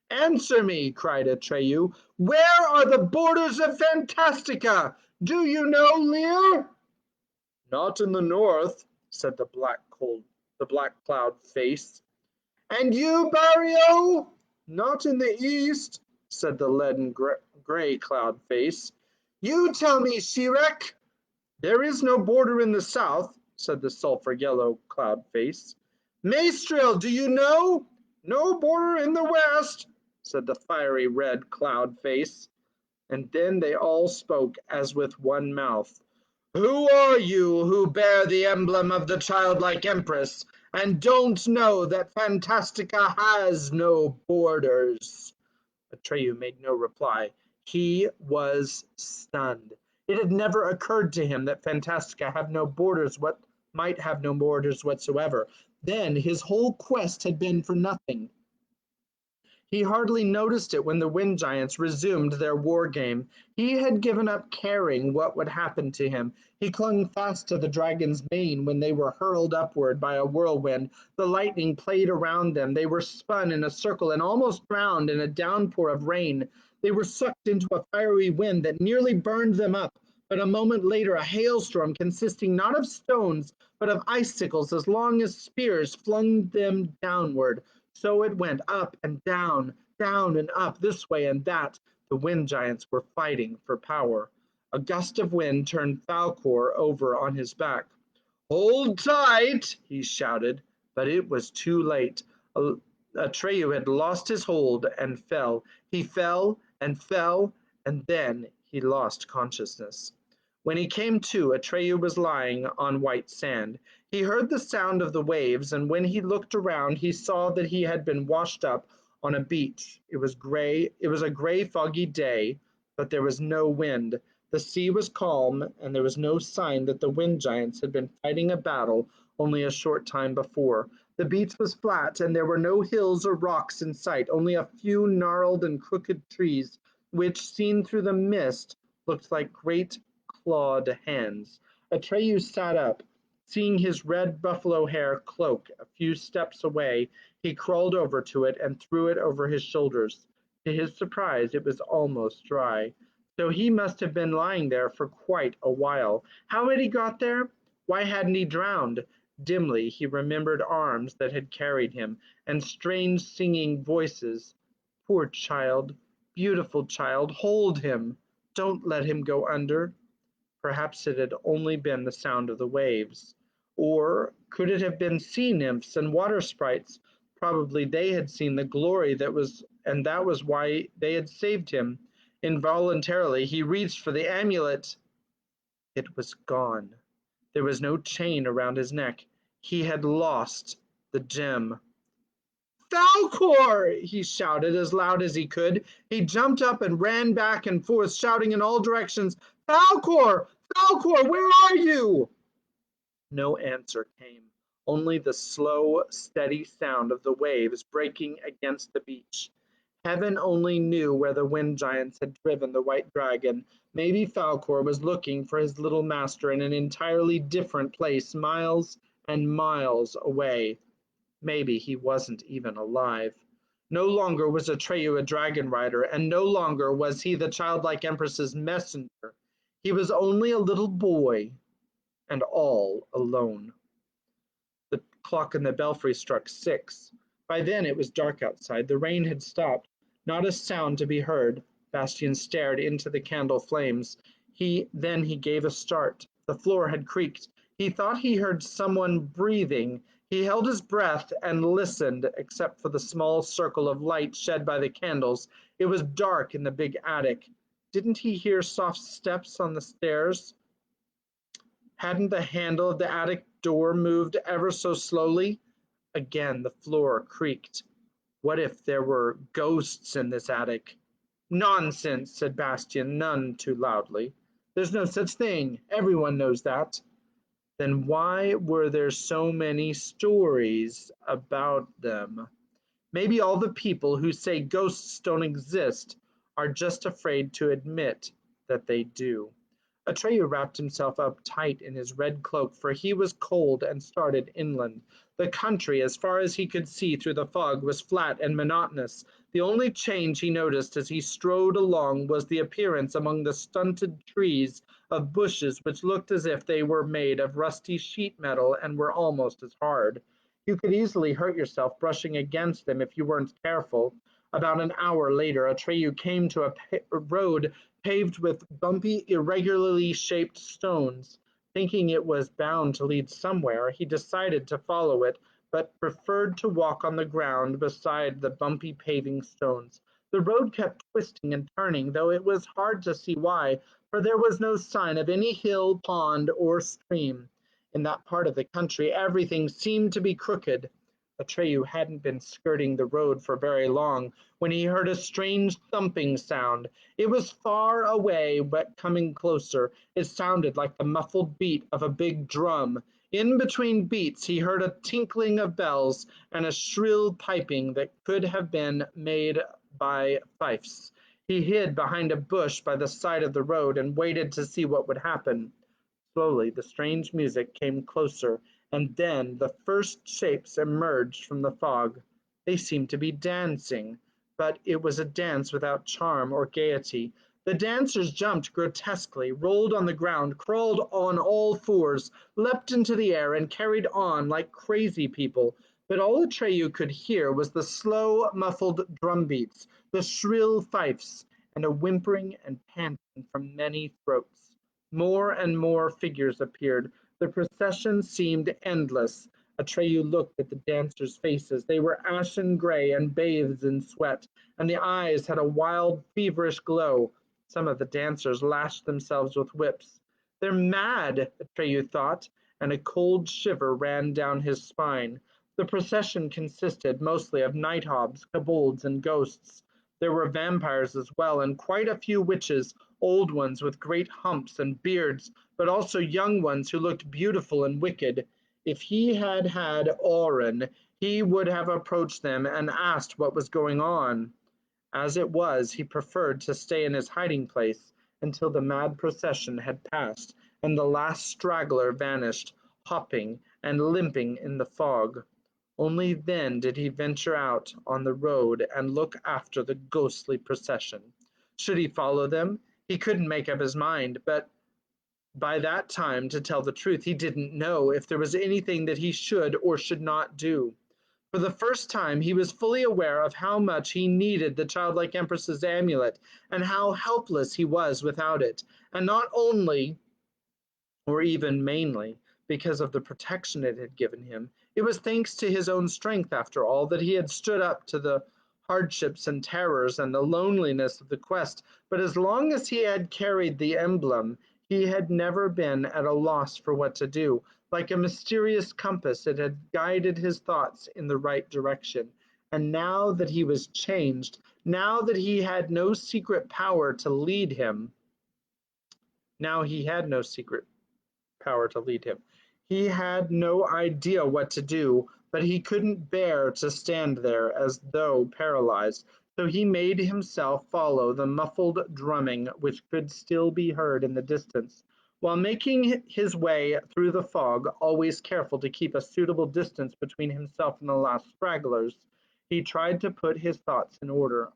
"Answer me!" cried Atreyu. "Where are the borders of Fantastica? Do you know, Lear?" "Not in the north," said the black cloud face. "And you, Barrio?" "Not in the east," said the leaden gray cloud face. "You tell me, Shirek." "There is no border in the south," said the sulphur yellow cloud face. "Maestril, do you know?" "No border in the west," said the fiery red cloud face. And then they all spoke as with one mouth. Who are you who bear the emblem of the childlike empress and don't know that Fantastica has no borders? Atreyu made no reply. He was stunned. It had never occurred to him that Fantastica have no borders, what might have no borders whatsoever. Then his whole quest had been for nothing. He hardly noticed it when the Wind Giants resumed their war game. He had given up caring what would happen to him. He clung fast to the dragon's mane when they were hurled upward by a whirlwind. The lightning played around them. They were spun in a circle and almost drowned in a downpour of rain. They were sucked into a fiery wind that nearly burned them up. But a moment later, a hailstorm consisting not of stones, but of icicles as long as spears flung them downward. So it went up and down and up, this way and that. The wind giants were fighting for power. A gust of wind turned Falkor over on his back. Hold tight, he shouted, but it was too late. Atreyu had lost his hold and fell. He fell and fell, and then he lost consciousness. When he came to, Atreyu was lying on white sand. He heard the sound of the waves, and when he looked around, he saw that he had been washed up on a beach. It was gray. It was a gray, foggy day, but there was no wind. The sea was calm, and there was no sign that the wind giants had been fighting a battle only a short time before. The beach was flat, and there were no hills or rocks in sight, only a few gnarled and crooked trees, which, seen through the mist, looked like great clawed hands. Atreyu sat up. Seeing his red buffalo hair cloak a few steps away, he crawled over to it and threw it over his shoulders. To his surprise, it was almost dry. So he must have been lying there for quite a while. How had he got there? Why hadn't he drowned? Dimly he remembered arms that had carried him, and strange singing voices. Poor child, beautiful child, hold him. Don't let him go under. Perhaps it had only been the sound of the waves. Or could it have been sea nymphs and water sprites? Probably they had seen the glory and that was why they had saved him. Involuntarily, he reached for the amulet. It was gone. There was no chain around his neck. He had lost the gem. Falkor! He shouted as loud as he could. He jumped up and ran back and forth, shouting in all directions, Falkor! Falkor, where are you? No answer came, only the slow, steady sound of the waves breaking against the beach. Heaven only knew where the wind giants had driven the white dragon. Maybe Falkor was looking for his little master in an entirely different place, miles and miles away. Maybe he wasn't even alive. No longer was Atreyu a dragon rider, and no longer was he the childlike empress's messenger. He was only a little boy, and all alone. The clock in the belfry struck 6. By then it was dark outside. The rain had stopped. Not a sound to be heard. Bastian stared into the candle flames. Then he gave a start. The floor had creaked. He thought he heard someone breathing. He held his breath and listened, except for the small circle of light shed by the candles. It was dark in the big attic. Didn't he hear soft steps on the stairs? Hadn't the handle of the attic door moved ever so slowly? Again the floor creaked. What if there were ghosts in this attic? Nonsense, said Bastian, none too loudly. There's no such thing. Everyone knows that. Then why were there so many stories about them? Maybe all the people who say ghosts don't exist are just afraid to admit that they do. Atreyu wrapped himself up tight in his red cloak, for he was cold, and started inland. The country, as far as he could see through the fog, was flat and monotonous. The only change he noticed as he strode along was the appearance among the stunted trees of bushes which looked as if they were made of rusty sheet metal and were almost as hard. You could easily hurt yourself brushing against them if you weren't careful. About an hour later, Atreyu came to a road paved with bumpy, irregularly shaped stones. Thinking it was bound to lead somewhere, he decided to follow it, but preferred to walk on the ground beside the bumpy paving stones. The road kept twisting and turning, though it was hard to see why, for there was no sign of any hill, pond, or stream. In that part of the country, everything seemed to be crooked. Atreyu hadn't been skirting the road for very long when he heard a strange thumping sound. It was far away, but coming closer. It sounded like the muffled beat of a big drum. In between beats, he heard a tinkling of bells and a shrill piping that could have been made by fifes. He hid behind a bush by the side of the road and waited to see what would happen. Slowly the strange music came closer, and then the first shapes emerged from the fog. They seemed to be dancing, but it was a dance without charm or gaiety. The dancers jumped grotesquely, rolled on the ground, crawled on all fours, leapt into the air, and carried on like crazy people. But all Atreyu could hear was the slow, muffled drum beats, the shrill fifes, and a whimpering and panting from many throats. More and more figures appeared. The procession seemed endless. Atreyu looked at the dancers' faces. They were ashen gray and bathed in sweat, and the eyes had a wild, feverish glow. Some of the dancers lashed themselves with whips. They're mad, Atreyu thought, and a cold shiver ran down his spine. The procession consisted mostly of nighthawks, kobolds, and ghosts. There were vampires as well, and quite a few witches, old ones with great humps and beards, but also young ones who looked beautiful and wicked. If he had had Oren, he would have approached them and asked what was going on. As it was, he preferred to stay in his hiding place until the mad procession had passed and the last straggler vanished, hopping and limping in the fog. Only then did he venture out on the road and look after the ghostly procession. Should he follow them? He couldn't make up his mind, but by that time, to tell the truth, he didn't know if there was anything that he should or should not do. For the first time, he was fully aware of how much he needed the childlike Empress's amulet and how helpless he was without it. And not only, or even mainly, because of the protection it had given him, it was thanks to his own strength, after all, that he had stood up to the hardships and terrors and the loneliness of the quest. But as long as he had carried the emblem, he had never been at a loss for what to do. Like a mysterious compass, it had guided his thoughts in the right direction. And now that he was changed, now that he had no secret power to lead him, now he had no secret power to lead him. He had no idea what to do, but he couldn't bear to stand there as though paralyzed. So he made himself follow the muffled drumming which could still be heard in the distance. While making his way through the fog, always careful to keep a suitable distance between himself and the last stragglers, he tried to put his thoughts in order.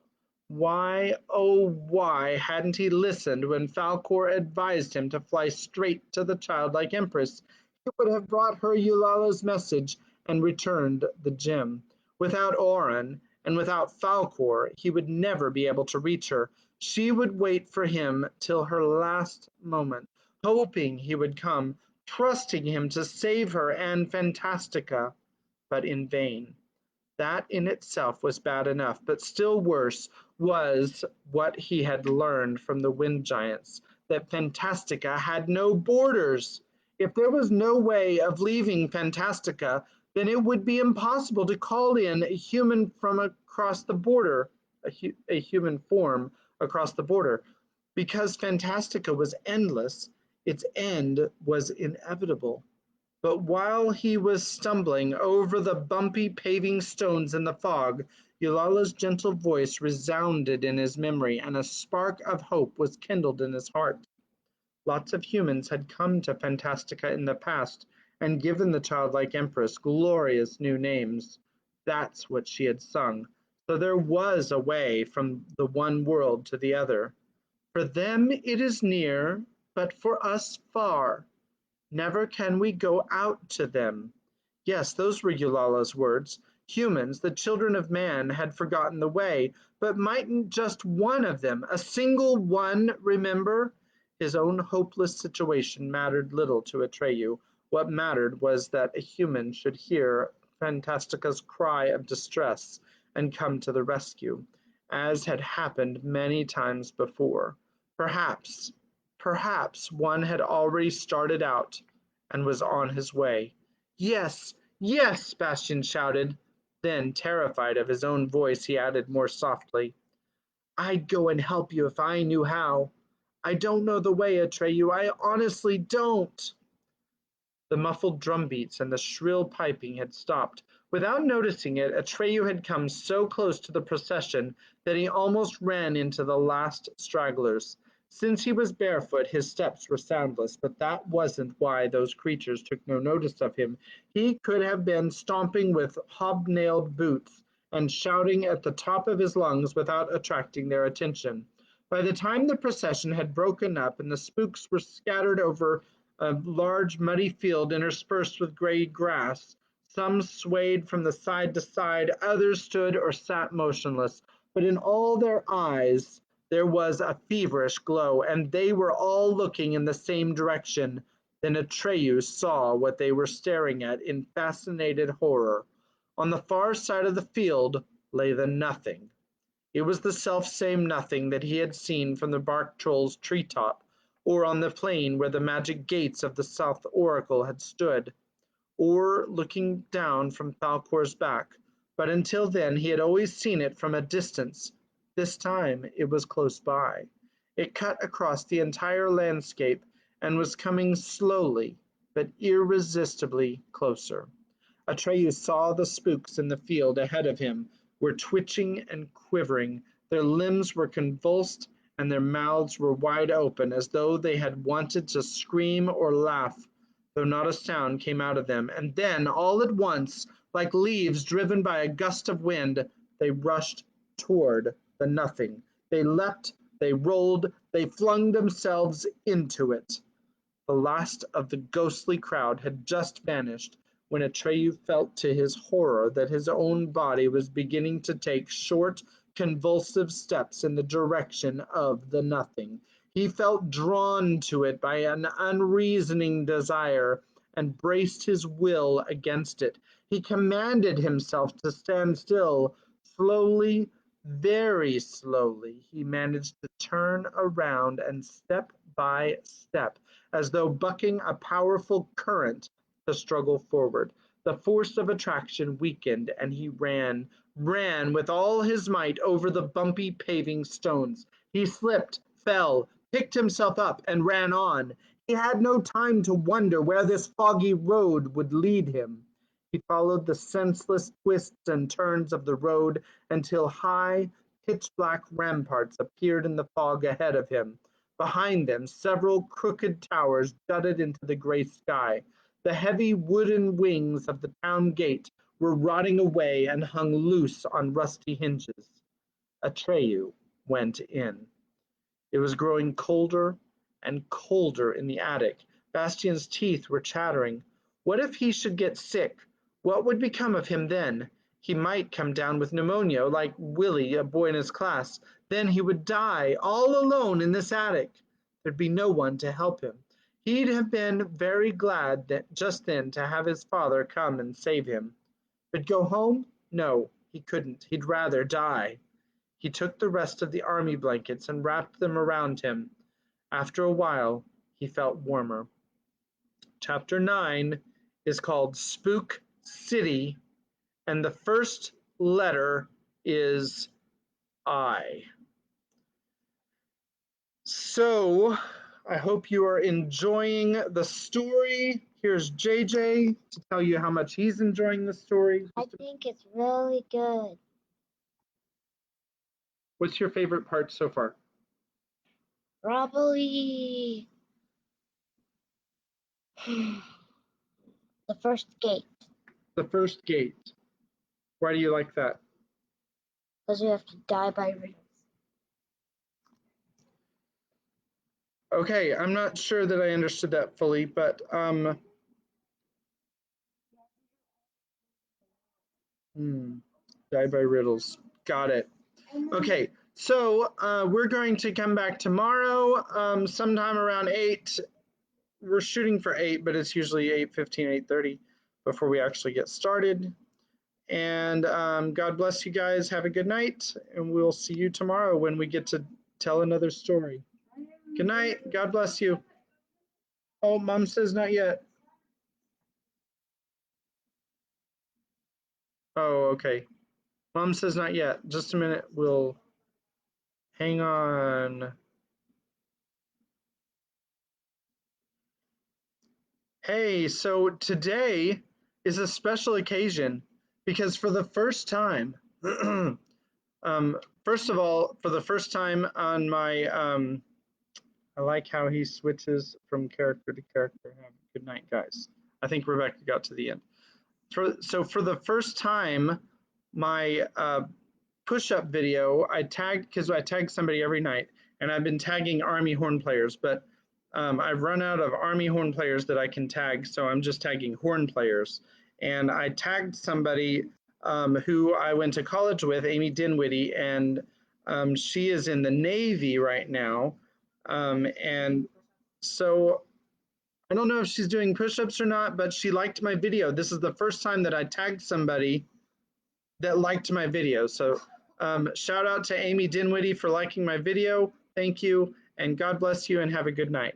Why, oh why, hadn't he listened when Falkor advised him to fly straight to the childlike Empress? He would have brought her Eulala's message and returned the gem. Without Oren, and without Falkor, he would never be able to reach her. She would wait for him till her last moment, hoping he would come, trusting him to save her and Fantastica, but in vain. That in itself was bad enough, but still worse was what he had learned from the wind giants, that Fantastica had no borders. If there was no way of leaving Fantastica, then it would be impossible to call in a human from across the border, a human form across the border. Because Fantastica was endless, its end was inevitable. But while he was stumbling over the bumpy paving stones in the fog, Eulala's gentle voice resounded in his memory, and a spark of hope was kindled in his heart. Lots of humans had come to Fantastica in the past and given the childlike Empress glorious new names. That's what she had sung. So there was a way from the one world to the other. For them it is near, but for us far. Never can we go out to them. Yes, those were Eulala's words. Humans, the children of man, had forgotten the way, but mightn't just one of them, a single one, remember? His own hopeless situation mattered little to Atreyu. What mattered was that a human should hear Fantastica's cry of distress and come to the rescue. as had happened many times before. Perhaps, perhaps one had already started out and was on his way. Yes, yes, Bastian shouted. Then, terrified of his own voice, he added more softly, I'd go and help you if I knew how. I don't know the way, Atreyu. I honestly don't. The muffled drum beats and the shrill piping had stopped. Without noticing it, Atreyu had come so close to the procession that he almost ran into the last stragglers. Since he was barefoot, his steps were soundless, but that wasn't why those creatures took no notice of him. He could have been stomping with hobnailed boots and shouting at the top of his lungs without attracting their attention. By the time the procession had broken up and the spooks were scattered over a large muddy field interspersed with gray grass. Some swayed from the side to side, others stood or sat motionless, but in all their eyes there was a feverish glow, and they were all looking in the same direction. Then Atreus saw what they were staring at in fascinated horror. On the far side of the field lay the Nothing. It was the self-same Nothing that he had seen from the bark troll's tree-top, or on the plain where the magic gates of the South Oracle had stood, or looking down from Falcor's back. But until then he had always seen it from a distance. This time it was close by. It cut across the entire landscape and was coming slowly but irresistibly closer. Atreus saw the spooks in the field ahead of him were twitching and quivering. Their limbs were convulsed and their mouths were wide open as though they had wanted to scream or laugh, though not a sound came out of them. And then, all at once, like leaves driven by a gust of wind, they rushed toward the Nothing. They leapt, they rolled, they flung themselves into it. The last of the ghostly crowd had just vanished when Atreyu felt to his horror that his own body was beginning to take short, convulsive steps in the direction of the Nothing. He felt drawn to it by an unreasoning desire and braced his will against it. He commanded himself to stand still. Slowly, very slowly, he managed to turn around and step by step, as though bucking a powerful current, to struggle forward. The force of attraction weakened, and he ran with all his might over the bumpy paving stones. He slipped, fell, picked himself up, and ran on. He had no time to wonder where this foggy road would lead him. He followed the senseless twists and turns of the road until high, pitch-black ramparts appeared in the fog ahead of him. Behind them, several crooked towers jutted into the gray sky. The heavy wooden wings of the town gate were rotting away and hung loose on rusty hinges. Atreyu went in. It was growing colder and colder in the attic. Bastian's teeth were chattering. What if he should get sick? What would become of him then? He might come down with pneumonia, like Willie, a boy in his class. Then he would die, all alone in this attic. There'd be no one to help him. He'd have been very glad that just then to have his father come and save him. But go home? No, he couldn't. He'd rather die. He took the rest of the army blankets and wrapped them around him. After a while, he felt warmer. Chapter 9 is called Spook City, and the first letter is I. So, I hope you are enjoying the story. Here's JJ to tell you how much he's enjoying the story. I think it's really good. What's your favorite part so far? Probably the first gate, The first gate. Why do you like that? because you have to die by riddles. Okay, I'm not sure that I understood that fully, but die by riddles. Got it. Okay, so we're going to come back tomorrow, sometime around 8. We're shooting for 8, but it's usually 8:15, 8:30 before we actually get started. And God bless you guys. Have a good night. And we'll see you tomorrow when we get to tell another story. Good night. God bless you. Oh, Mom says not yet. Oh, okay. Mom says not yet. Just a minute. We'll hang on. Hey, so today is a special occasion because for the first time, first of all, for the first time on my, I like how he switches from character to character. Have a good night, guys. I think Rebecca got to the end. So for the first time, my push-up video, I tagged, because I tag somebody every night, and I've been tagging Army horn players, but I've run out of Army horn players that I can tag, so I'm just tagging horn players. And I tagged somebody who I went to college with, Amy Dinwiddie, and she is in the Navy right now. And so I don't know if she's doing push-ups or not, but she liked my video. This is the first time that I tagged somebody that liked my video. So shout out to Amy Dinwiddie for liking my video. Thank you, and God bless you, and have a good night.